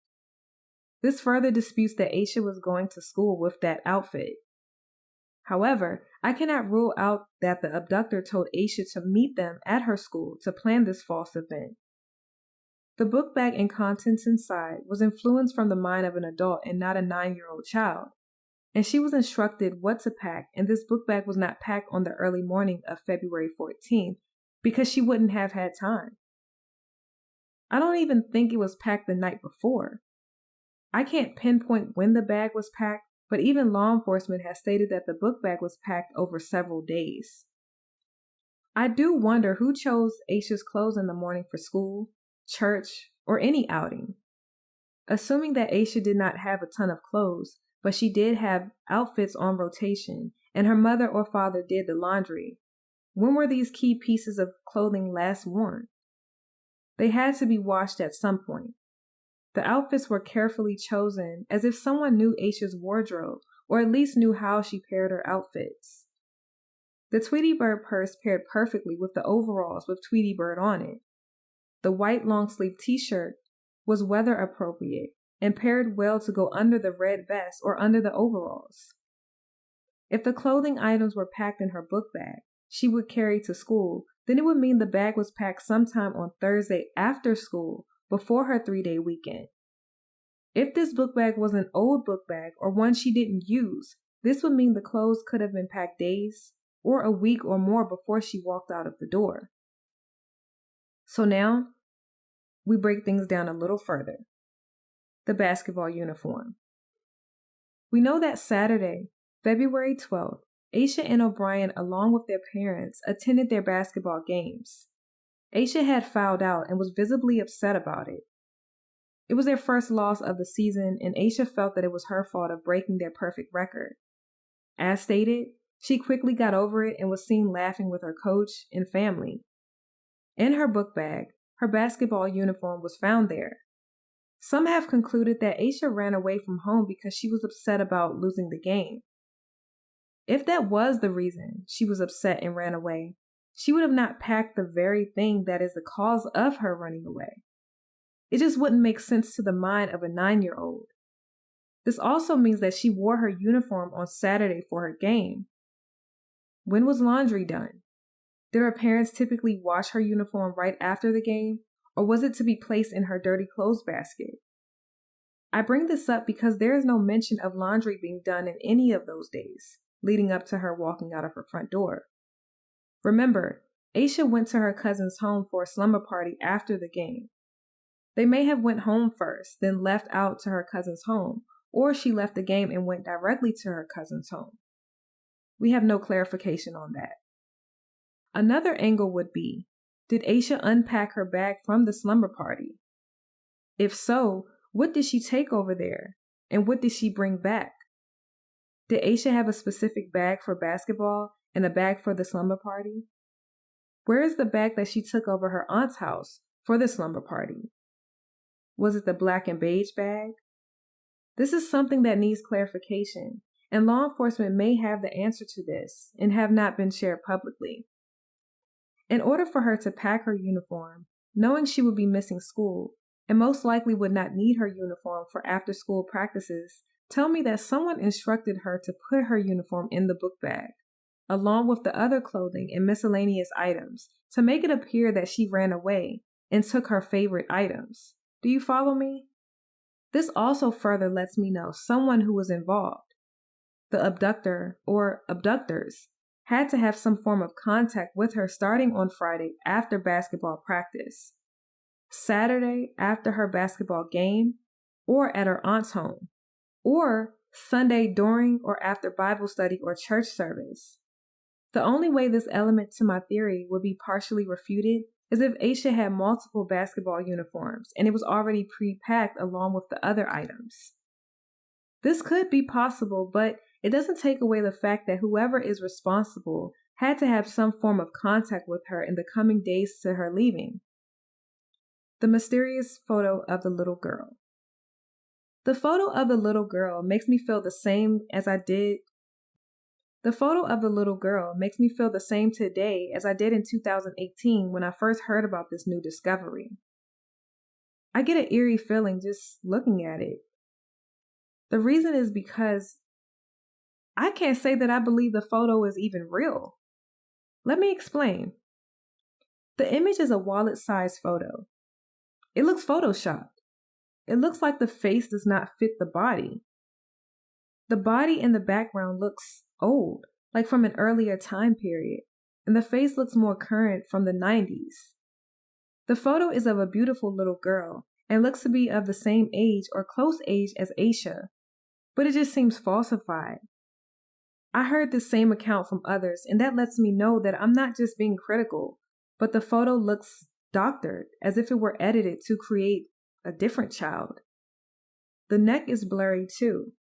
This further disputes that Asha was going to school with that outfit. However, I cannot rule out that the abductor told Asha to meet them at her school to plan this false event. The book bag and contents inside was influenced from the mind of an adult and not a 9-year-old child, and she was instructed what to pack, and this book bag was not packed on the early morning of February 14th because she wouldn't have had time. I don't even think it was packed the night before. I can't pinpoint when the bag was packed, but even law enforcement has stated that the book bag was packed over several days. I do wonder who chose Asha's clothes in the morning for school, church, or any outing. Assuming that Asha did not have a ton of clothes, but she did have outfits on rotation, and her mother or father did the laundry, when were these key pieces of clothing last worn? They had to be washed at some point. The outfits were carefully chosen as if someone knew Asha's wardrobe, or at least knew how she paired her outfits. The Tweety Bird purse paired perfectly with the overalls with Tweety Bird on it. The white long-sleeve t-shirt was weather appropriate and paired well to go under the red vest or under the overalls. If the clothing items were packed in her book bag she would carry to school, then it would mean the bag was packed sometime on Thursday after school before her 3-day weekend. If this book bag was an old book bag or one she didn't use, this would mean the clothes could have been packed days or a week or more before she walked out of the door. So now, we break things down a little further. The basketball uniform. We know that Saturday, February 12th, Asha and O'Bryant, along with their parents, attended their basketball games. Asha had fouled out and was visibly upset about it. It was their first loss of the season, and Asha felt that it was her fault of breaking their perfect record. As stated, she quickly got over it and was seen laughing with her coach and family. In her book bag, her basketball uniform was found there. Some have concluded that Asha ran away from home because she was upset about losing the game. If that was the reason she was upset and ran away, she would have not packed the very thing that is the cause of her running away. It just wouldn't make sense to the mind of a 9-year-old. This also means that she wore her uniform on Saturday for her game. When was laundry done? Did her parents typically wash her uniform right after the game, or was it to be placed in her dirty clothes basket? I bring this up because there is no mention of laundry being done in any of those days, leading up to her walking out of her front door. Remember, Asha went to her cousin's home for a slumber party after the game. They may have went home first, then left out to her cousin's home, or she left the game and went directly to her cousin's home. We have no clarification on that. Another angle would be, did Asha unpack her bag from the slumber party? If so, what did she take over there, and what did she bring back? Did Asha have a specific bag for basketball and a bag for the slumber party? Where is the bag that she took over her aunt's house for the slumber party? Was it the black and beige bag? This is something that needs clarification, and law enforcement may have the answer to this and have not been shared publicly. In order for her to pack her uniform, knowing she would be missing school, and most likely would not need her uniform for after-school practices, tell me that someone instructed her to put her uniform in the book bag, along with the other clothing and miscellaneous items, to make it appear that she ran away and took her favorite items. Do you follow me? This also further lets me know someone who was involved. The abductor or abductors had to have some form of contact with her starting on Friday after basketball practice, Saturday after her basketball game, or at her aunt's home, or Sunday during or after Bible study or church service. The only way this element to my theory would be partially refuted is if Asha had multiple basketball uniforms and it was already pre-packed along with the other items. This could be possible, but it doesn't take away the fact that whoever is responsible had to have some form of contact with her in the coming days to her leaving. The mysterious photo of the little girl. The photo of the little girl makes me feel the same today as I did in 2018 when I first heard about this new discovery. I get an eerie feeling just looking at it. The reason is because I can't say that I believe the photo is even real. Let me explain. The image is a wallet-sized photo. It looks photoshopped. It looks like the face does not fit the body. The body in the background looks old, like from an earlier time period, and the face looks more current from the 90s. The photo is of a beautiful little girl and looks to be of the same age or close age as Asha, but it just seems falsified. I heard the same account from others, and that lets me know that I'm not just being critical, but the photo looks doctored, as if it were edited to create a different child. The neck is blurry too,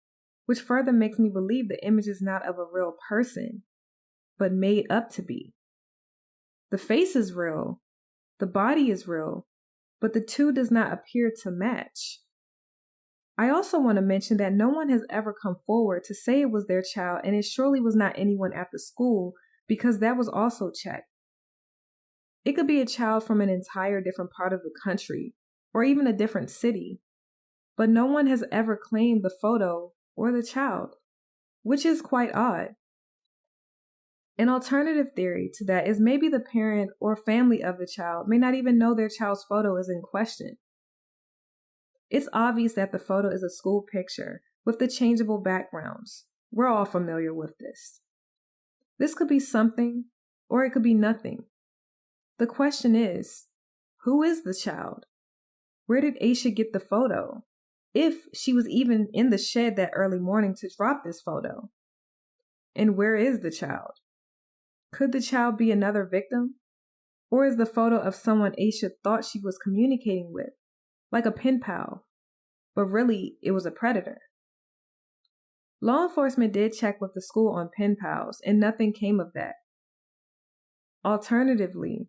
which further makes me believe the image is not of a real person, but made up to be. The face is real, the body is real, but the two does not appear to match. I also want to mention that no one has ever come forward to say it was their child, and it surely was not anyone at the school, because that was also checked. It could be a child from an entire different part of the country, or even a different city, but no one has ever claimed the photo or the child, which is quite odd. An alternative theory to that is maybe the parent or family of the child may not even know their child's photo is in question. It's obvious that the photo is a school picture with the changeable backgrounds. We're all familiar with this. This could be something, or it could be nothing. The question is, who is the child? Where did Asha get the photo? If she was even in the shed that early morning to drop this photo. And where is the child? Could the child be another victim? Or is the photo of someone Asha thought she was communicating with, like a pen pal, but really it was a predator? Law enforcement did check with the school on pen pals, and nothing came of that. Alternatively,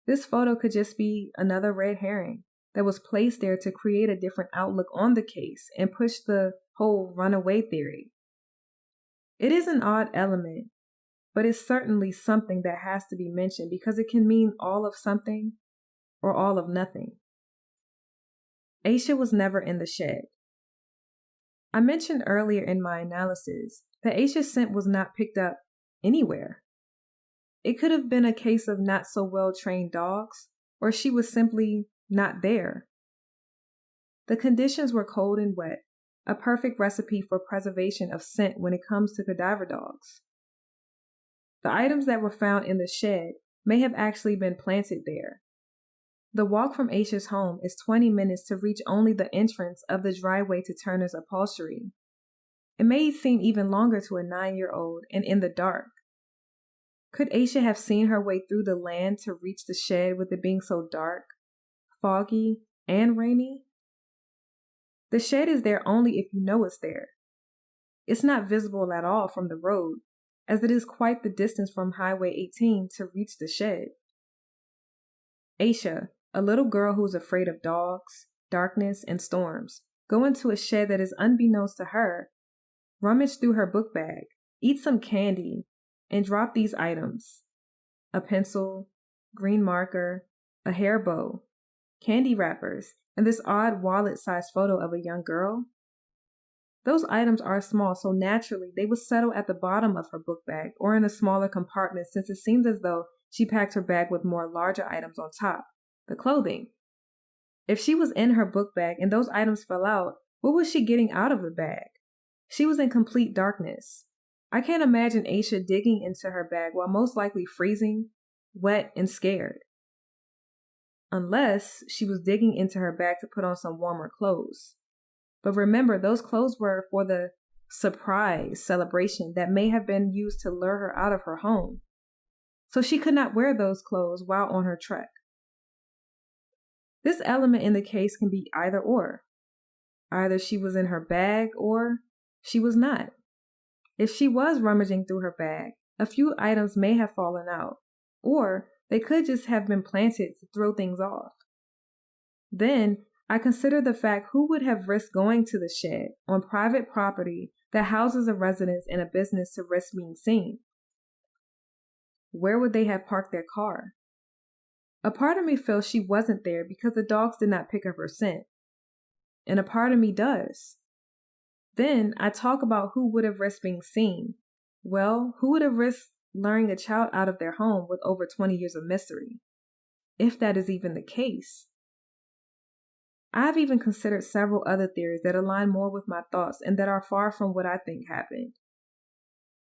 this photo could just be another red herring that was placed there to create a different outlook on the case and push the whole runaway theory. It is an odd element, but it's certainly something that has to be mentioned because it can mean all of something or all of nothing. Asha was never in the shed. I mentioned earlier in my analysis that Asha's scent was not picked up anywhere. It could have been a case of not so well-trained dogs, or she was simply not there. The conditions were cold and wet, a perfect recipe for preservation of scent when it comes to cadaver dogs. The items that were found in the shed may have actually been planted there. The walk from Asha's home is 20 minutes to reach only the entrance of the driveway to Turner's upholstery. It may seem even longer to a 9-year-old and in the dark. Could Asha have seen her way through the land to reach the shed with it being so dark, foggy, and rainy? The shed is there only if you know it's there. It's not visible at all from the road, as it is quite the distance from Highway 18 to reach the shed. Asha, a little girl who is afraid of dogs, darkness, and storms, go into a shed that is unbeknownst to her, rummage through her book bag, eat some candy, and drop these items: a pencil, green marker, a hair bow, candy wrappers, and this odd wallet-sized photo of a young girl. Those items are small, so naturally they would settle at the bottom of her book bag or in a smaller compartment, since it seems as though she packed her bag with more larger items on top, the clothing. If she was in her book bag and those items fell out, what was she getting out of the bag? She was in complete darkness. I can't imagine Asha digging into her bag while most likely freezing, wet, and scared. Unless she was digging into her bag to put on some warmer clothes. But remember, those clothes were for the surprise celebration that may have been used to lure her out of her home. So she could not wear those clothes while on her trek. This element in the case can be either or. Either she was in her bag or she was not. If she was rummaging through her bag, a few items may have fallen out, or they could just have been planted to throw things off. Then I consider the fact who would have risked going to the shed on private property that houses a residence and a business to risk being seen. Where would they have parked their car? A part of me feels she wasn't there because the dogs did not pick up her scent. And a part of me does. Then I talk about who would have risked being seen, Well, who would have risked luring a child out of their home with over 20 years of mystery? If that is even the case. I've even considered several other theories that align more with my thoughts and that are far from what I think happened.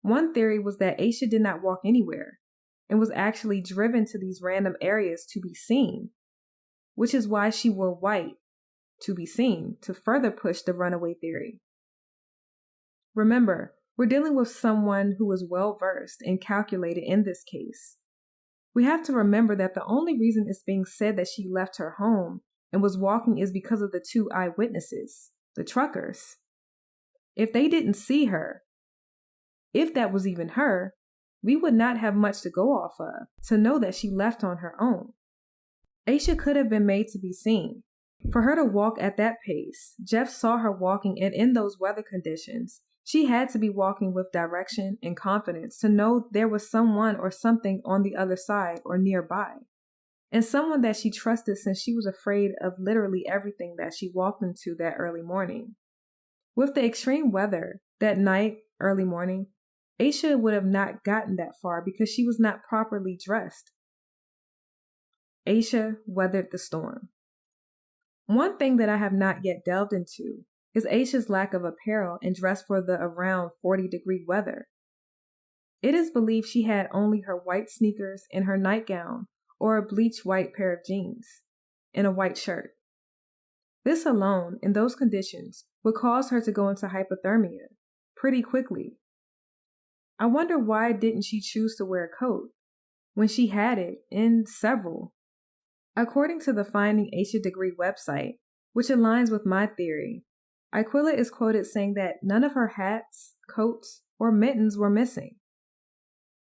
One theory was that Asha did not walk anywhere and was actually driven to these random areas to be seen, which is why she wore white, to be seen, to further push the runaway theory. Remember, we're dealing with someone who is well versed and calculated in this case. We have to remember that the only reason it's being said that she left her home and was walking is because of the two eyewitnesses, the truckers. If they didn't see her, if that was even her, we would not have much to go off of to know that she left on her own. Asha could have been made to be seen. For her to walk at that pace, Jeff saw her walking, and in those weather conditions, she had to be walking with direction and confidence to know there was someone or something on the other side or nearby, and someone that she trusted since she was afraid of literally everything that she walked into that early morning. With the extreme weather that night, early morning, Asha would have not gotten that far because she was not properly dressed. Asha weathered the storm. One thing that I have not yet delved into is Asha's lack of apparel and dress for the around 40-degree weather. It is believed she had only her white sneakers and her nightgown or a bleach white pair of jeans and a white shirt. This alone, in those conditions, would cause her to go into hypothermia pretty quickly. I wonder why didn't she choose to wear a coat when she had it in several. According to the Finding Asha Degree website, which aligns with my theory, Aquila is quoted saying that none of her hats, coats, or mittens were missing.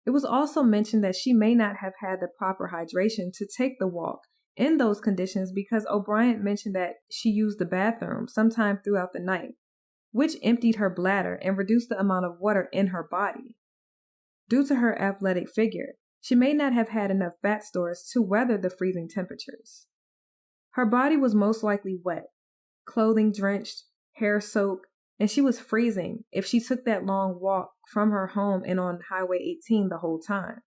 It was also mentioned that she may not have had the proper hydration to take the walk in those conditions because O'Bryant mentioned that she used the bathroom sometime throughout the night, which emptied her bladder and reduced the amount of water in her body. Due to her athletic figure, she may not have had enough fat stores to weather the freezing temperatures. Her body was most likely wet, clothing drenched, hair soaked, and she was freezing if she took that long walk from her home and on Highway 18 the whole time.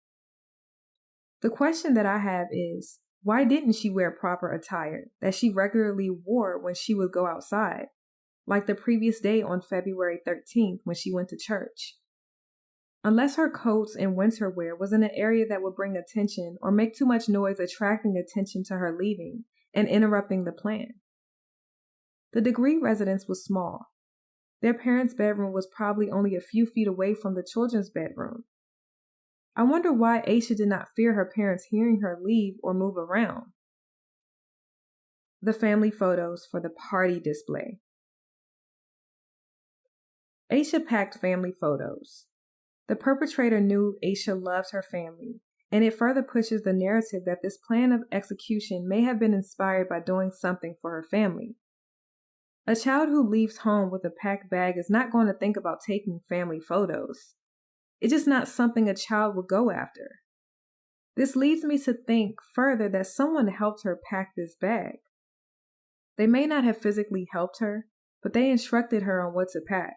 The question that I have is, why didn't she wear proper attire that she regularly wore when she would go outside, like the previous day on February 13th when she went to church? Unless her coats and winter wear was in an area that would bring attention or make too much noise attracting attention to her leaving and interrupting the plan. The Degree residence was small. Their parents' bedroom was probably only a few feet away from the children's bedroom. I wonder why Asha did not fear her parents hearing her leave or move around. The family photos for the party display. Asha packed family photos. The perpetrator knew Asha loves her family, and it further pushes the narrative that this plan of execution may have been inspired by doing something for her family. A child who leaves home with a packed bag is not going to think about taking family photos. It's just not something a child would go after. This leads me to think further that someone helped her pack this bag. They may not have physically helped her, but they instructed her on what to pack.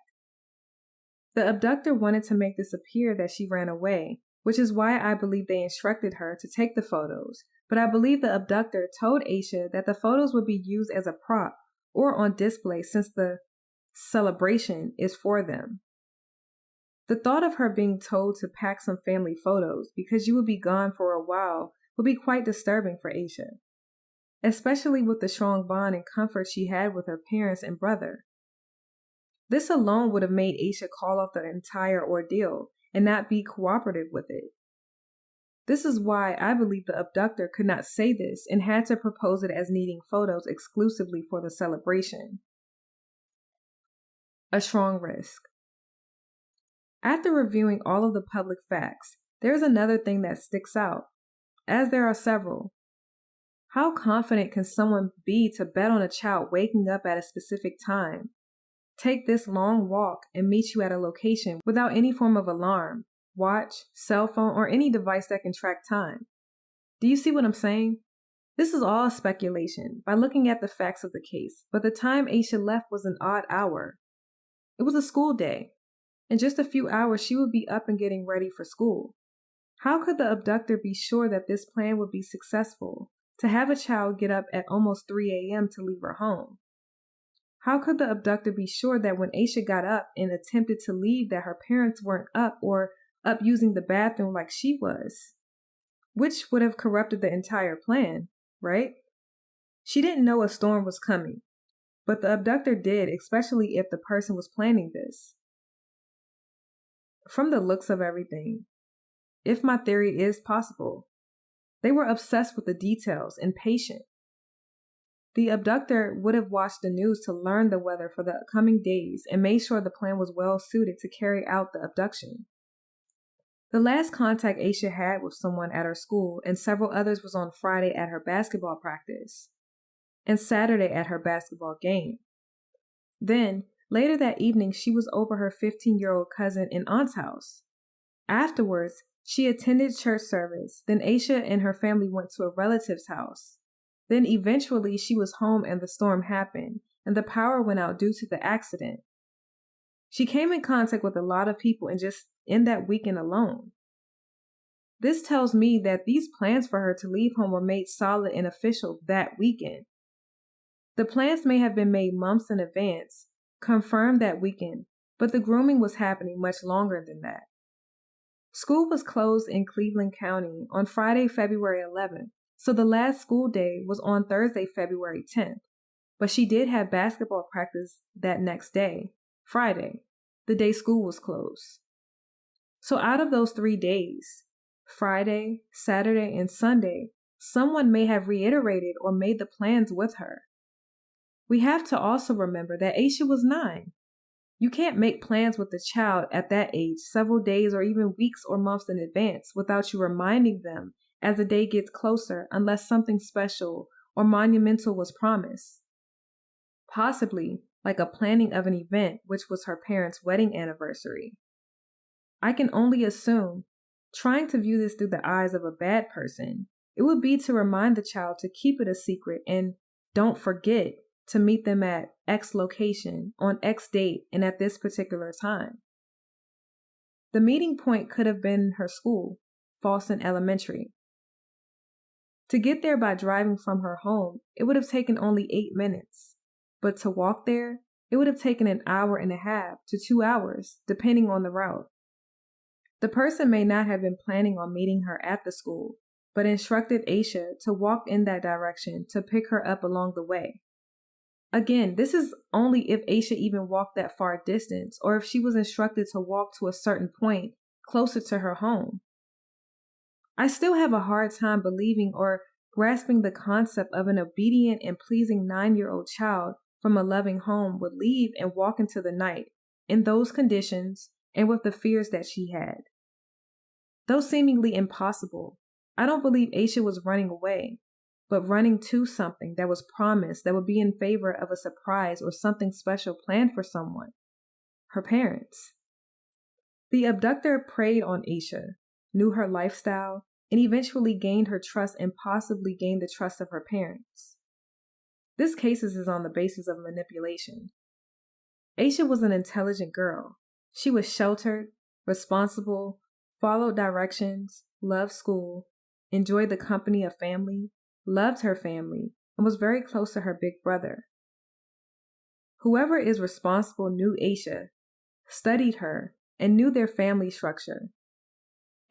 The abductor wanted to make this appear that she ran away, which is why I believe they instructed her to take the photos, but I believe the abductor told Asha that the photos would be used as a prop or on display since the celebration is for them. The thought of her being told to pack some family photos because you would be gone for a while would be quite disturbing for Asha, especially with the strong bond and comfort she had with her parents and brother. This alone would have made Asha call off the entire ordeal and not be cooperative with it. This is why I believe the abductor could not say this and had to propose it as needing photos exclusively for the celebration. A strong risk. After reviewing all of the public facts, there is another thing that sticks out, as there are several. How confident can someone be to bet on a child waking up at a specific time, take this long walk, and meet you at a location without any form of alarm, watch, cell phone, or any device that can track time? Do you see what I'm saying? This is all speculation by looking at the facts of the case, but the time Asha left was an odd hour. It was a school day, In just a few hours, she would be up and getting ready for school. How could the abductor be sure that this plan would be successful, to have a child get up at almost 3 a.m. to leave her home? How could the abductor be sure that when Asha got up and attempted to leave that her parents weren't up or up using the bathroom like she was? Which would have corrupted the entire plan, right? She didn't know a storm was coming, but the abductor did, especially if the person was planning this. From the looks of everything, if my theory is possible, they were obsessed with the details and patient. The abductor would have watched the news to learn the weather for the coming days and made sure the plan was well suited to carry out the abduction. The last contact Asha had with someone at her school and several others was on Friday at her basketball practice and Saturday at her basketball game. Then, later that evening, she was over her 15-year-old cousin and aunt's house. Afterwards, she attended church service. Then Asha and her family went to a relative's house. Then eventually she was home and the storm happened, and the power went out due to the accident. She came in contact with a lot of people in that weekend alone. This tells me that these plans for her to leave home were made solid and official that weekend. The plans may have been made months in advance, confirmed that weekend, but the grooming was happening much longer than that. School was closed in Cleveland County on Friday, February 11th, so the last school day was on Thursday, February 10th. But she did have basketball practice that next day, Friday, the day school was closed. So out of those 3 days, Friday, Saturday, and Sunday, someone may have reiterated or made the plans with her. We have to also remember that Asha was 9. You can't make plans with a child at that age several days or even weeks or months in advance without you reminding them as the day gets closer unless something special or monumental was promised. Possibly like a planning of an event which was her parents' wedding anniversary. I can only assume, trying to view this through the eyes of a bad person, it would be to remind the child to keep it a secret and don't forget to meet them at X location on X date and at this particular time. The meeting point could have been her school, Falston Elementary. To get there by driving from her home, it would have taken only 8 minutes, but to walk there, it would have taken an hour and a half to 2 hours, depending on the route. The person may not have been planning on meeting her at the school, but instructed Asha to walk in that direction to pick her up along the way. Again, this is only if Asha even walked that far distance or if she was instructed to walk to a certain point closer to her home. I still have a hard time believing or grasping the concept of an obedient and pleasing 9-year-old child from a loving home would leave and walk into the night in those conditions and with the fears that she had. Though seemingly impossible, I don't believe Asha was running away, but running to something that was promised that would be in favor of a surprise or something special planned for someone, her parents. The abductor preyed on Asha, knew her lifestyle, and eventually gained her trust and possibly gained the trust of her parents. This case is on the basis of manipulation. Asha was an intelligent girl. She was sheltered, responsible, followed directions, loved school, enjoyed the company of family, loved her family, and was very close to her big brother. Whoever is responsible knew Asha, studied her, and knew their family structure.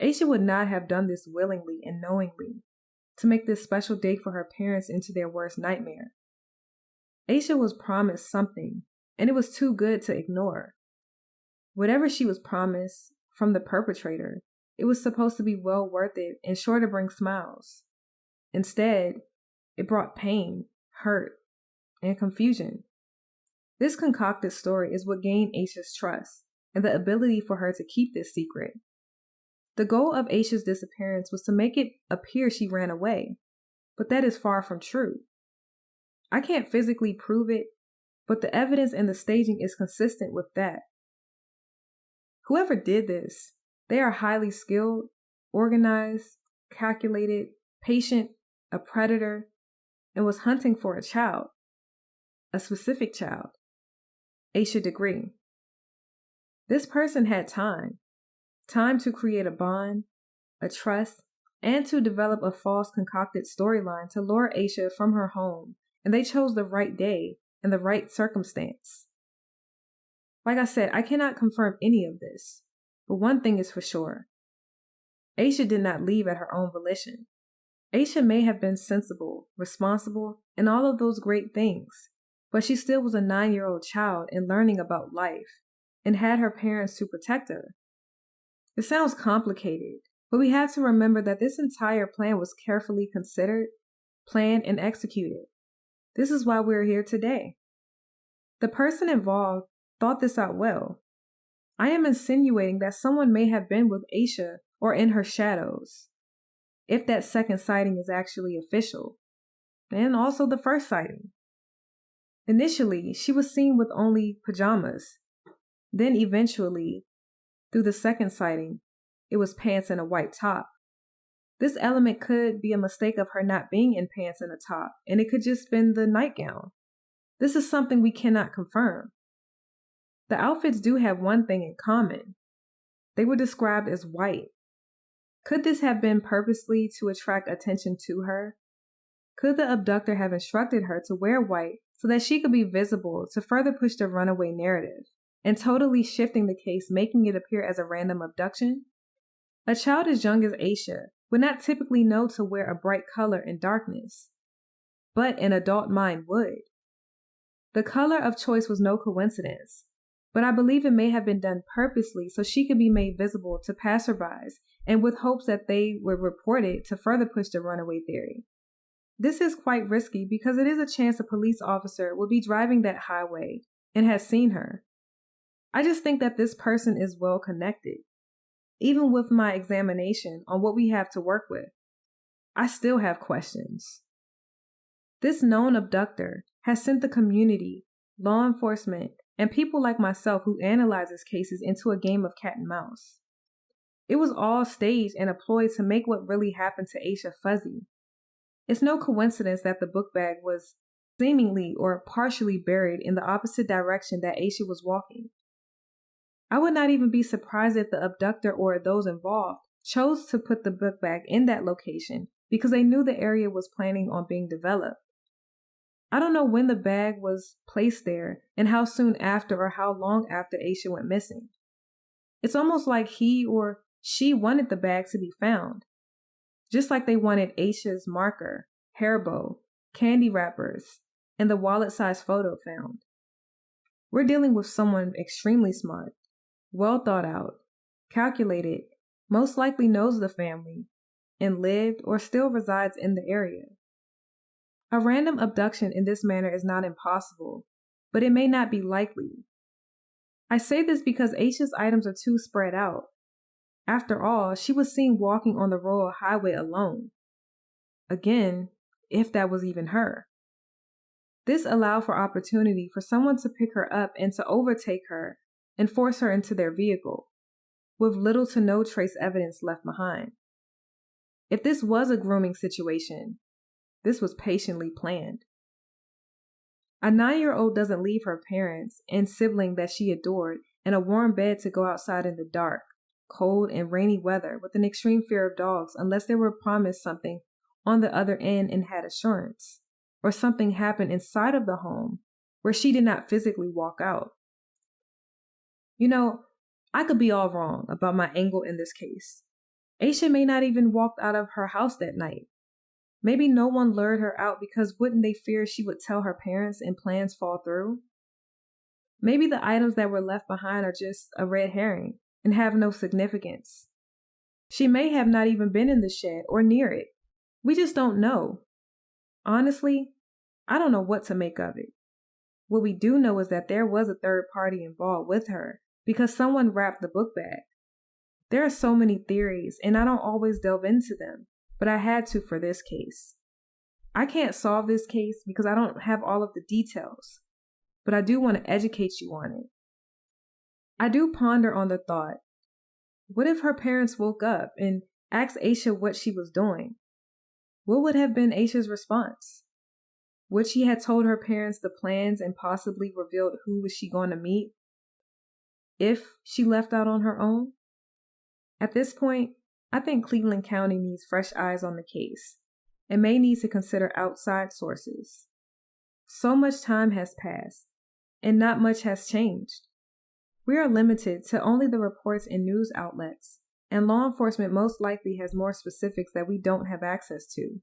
Asha would not have done this willingly and knowingly to make this special day for her parents into their worst nightmare. Asha was promised something, and it was too good to ignore. Whatever she was promised from the perpetrator, it was supposed to be well worth it and sure to bring smiles. Instead, it brought pain, hurt, and confusion. This concocted story is what gained Asha's trust and the ability for her to keep this secret. The goal of Asha's disappearance was to make it appear she ran away, but that is far from true. I can't physically prove it, but the evidence and the staging is consistent with that. Whoever did this, they are highly skilled, organized, calculated, patient, a predator, and was hunting for a child, a specific child, Asha Degree. This person had time to create a bond, a trust, and to develop a false concocted storyline to lure Asha from her home, and they chose the right day and the right circumstance. Like I said, I cannot confirm any of this, but one thing is for sure. Asha did not leave at her own volition. Asha may have been sensible, responsible, and all of those great things, but she still was a 9-year-old child and learning about life, and had her parents to protect her. It sounds complicated, but we have to remember that this entire plan was carefully considered, planned, and executed. This is why we're here today. The person involved thought this out well. I am insinuating that someone may have been with Asha or in her shadows, if that second sighting is actually official, and also the first sighting. Initially, she was seen with only pajamas. Then eventually, through the second sighting, it was pants and a white top. This element could be a mistake of her not being in pants and a top, and it could just been the nightgown. This is something we cannot confirm. The outfits do have one thing in common. They were described as white. Could this have been purposely to attract attention to her? Could the abductor have instructed her to wear white so that she could be visible to further push the runaway narrative, and totally shifting the case, making it appear as a random abduction? A child as young as Asha would not typically know to wear a bright color in darkness, but an adult mind would. The color of choice was no coincidence, but I believe it may have been done purposely so she could be made visible to passerbys and with hopes that they would report it to further push the runaway theory. This is quite risky because it is a chance a police officer will be driving that highway and has seen her. I just think that this person is well connected. Even with my examination on what we have to work with, I still have questions. This known abductor has sent the community, law enforcement, and people like myself who analyzes cases into a game of cat and mouse. It was all staged and a ploy to make what really happened to Asha fuzzy. It's no coincidence that the book bag was seemingly or partially buried in the opposite direction that Asha was walking. I would not even be surprised if the abductor or those involved chose to put the book bag in that location because they knew the area was planning on being developed. I don't know when the bag was placed there and how soon after or how long after Asha went missing. It's almost like he or she wanted the bag to be found, just like they wanted Asha's marker, hair bow, candy wrappers, and the wallet-sized photo found. We're dealing with someone extremely smart, well thought out, calculated, most likely knows the family, and lived or still resides in the area. A random abduction in this manner is not impossible, but it may not be likely. I say this because Asha's items are too spread out. After all, she was seen walking on the rural highway alone. Again, if that was even her. This allowed for opportunity for someone to pick her up and to overtake her and force her into their vehicle, with little to no trace evidence left behind. If this was a grooming situation, this was patiently planned. A 9-year-old doesn't leave her parents and sibling that she adored in a warm bed to go outside in the dark, cold, and rainy weather with an extreme fear of dogs unless they were promised something on the other end and had assurance, or something happened inside of the home where she did not physically walk out. You know, I could be all wrong about my angle in this case. Asha may not even walked out of her house that night. Maybe no one lured her out because wouldn't they fear she would tell her parents and plans fall through? Maybe the items that were left behind are just a red herring and have no significance. She may have not even been in the shed or near it. We just don't know. Honestly, I don't know what to make of it. What we do know is that there was a third party involved with her because someone wrapped the book bag. There are so many theories, and I don't always delve into them, but I had to for this case. I can't solve this case because I don't have all of the details, but I do want to educate you on it. I do ponder on the thought, what if her parents woke up and asked Asha what she was doing? What would have been Asha's response? Would she have told her parents the plans and possibly revealed who was she going to meet? if she left out on her own? At this point, I think Cleveland County needs fresh eyes on the case and may need to consider outside sources. So much time has passed, and not much has changed. We are limited to only the reports in news outlets, and law enforcement most likely has more specifics that we don't have access to.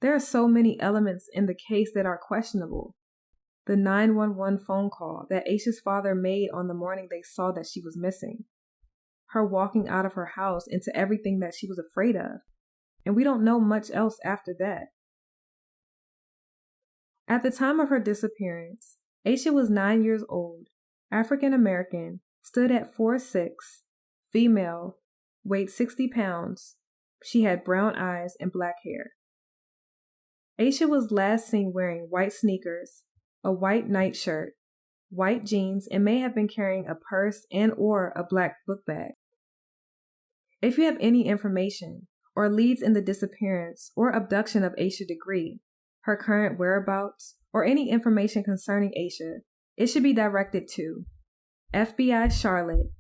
There are so many elements in the case that are questionable. The 911 phone call that Asha's father made on the morning they saw that she was missing. Her walking out of her house into everything that she was afraid of. And we don't know much else after that. At the time of her disappearance, Asha was 9 years old, African American, stood at 4'6", female, weighed 60 pounds. She had brown eyes and black hair. Asha was last seen wearing white sneakers, a white nightshirt, white jeans, and may have been carrying a purse and/or a black book bag. If you have any information or leads in the disappearance or abduction of Asha Degree, her current whereabouts, or any information concerning Asha, it should be directed to FBI Charlotte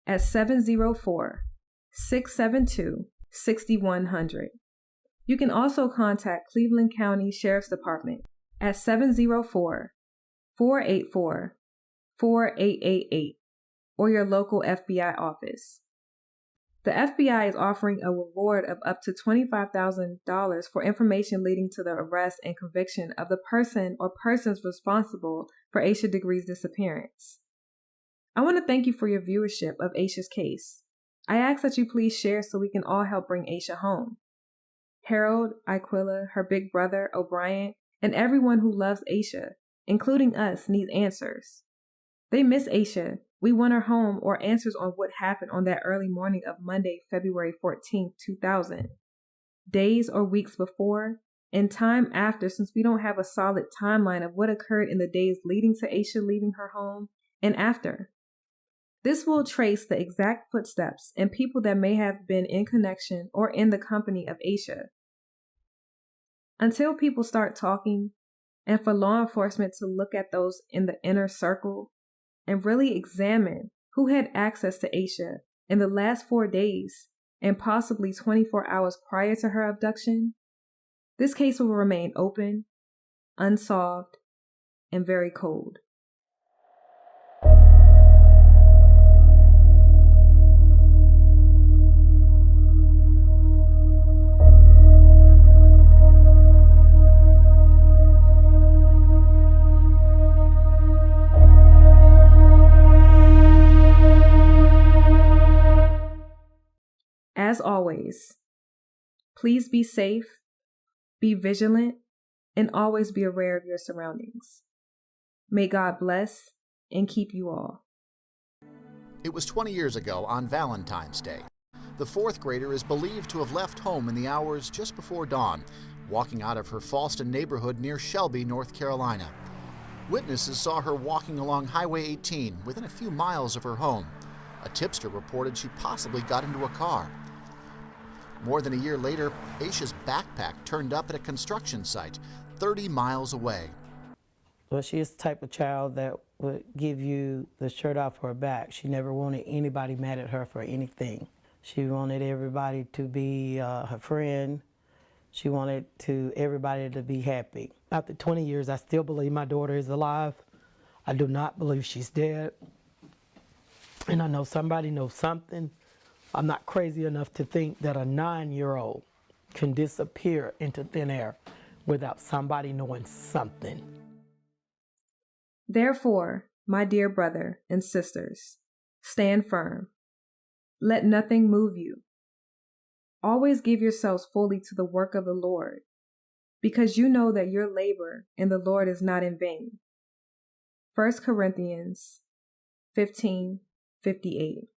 at 704-672-6100. You can also contact Cleveland County Sheriff's Department at 704-484-4888 or your local FBI office. The FBI is offering a reward of up to $25,000 for information leading to the arrest and conviction of the person or persons responsible for Asha Degree's disappearance. I want to thank you for your viewership of Asha's case. I ask that you please share so we can all help bring Asha home. Harold, Iquilla, her big brother, O'Bryant, and everyone who loves Asha, including us, needs answers. They miss Asha. We want her home or answers on what happened on that early morning of Monday, February 14, 2000. Days or weeks before, and time after, since we don't have a solid timeline of what occurred in the days leading to Asha leaving her home and after. This will trace the exact footsteps and people that may have been in connection or in the company of Asha. Until people start talking, and for law enforcement to look at those in the inner circle and really examine who had access to Asha in the last 4 days and possibly 24 hours prior to her abduction, this case will remain open, unsolved, and very cold. As always, please be safe, be vigilant, and always be aware of your surroundings. May God bless and keep you all. It was 20 years ago on Valentine's Day. The fourth grader is believed to have left home in the hours just before dawn, walking out of her Fallston neighborhood near Shelby, North Carolina. Witnesses saw her walking along Highway 18 within a few miles of her home. A tipster reported she possibly got into a car. More than a year later, Asha's backpack turned up at a construction site 30 miles away. Well, she is the type of child that would give you the shirt off her back. She never wanted anybody mad at her for anything. She wanted everybody to be her friend. She wanted everybody to be happy. After 20 years, I still believe my daughter is alive. I do not believe she's dead. And I know somebody knows something. I'm not crazy enough to think that a 9-year-old can disappear into thin air without somebody knowing something. Therefore, my dear brother and sisters, stand firm. Let nothing move you. Always give yourselves fully to the work of the Lord, because you know that your labor in the Lord is not in vain. 1 Corinthians 15:58.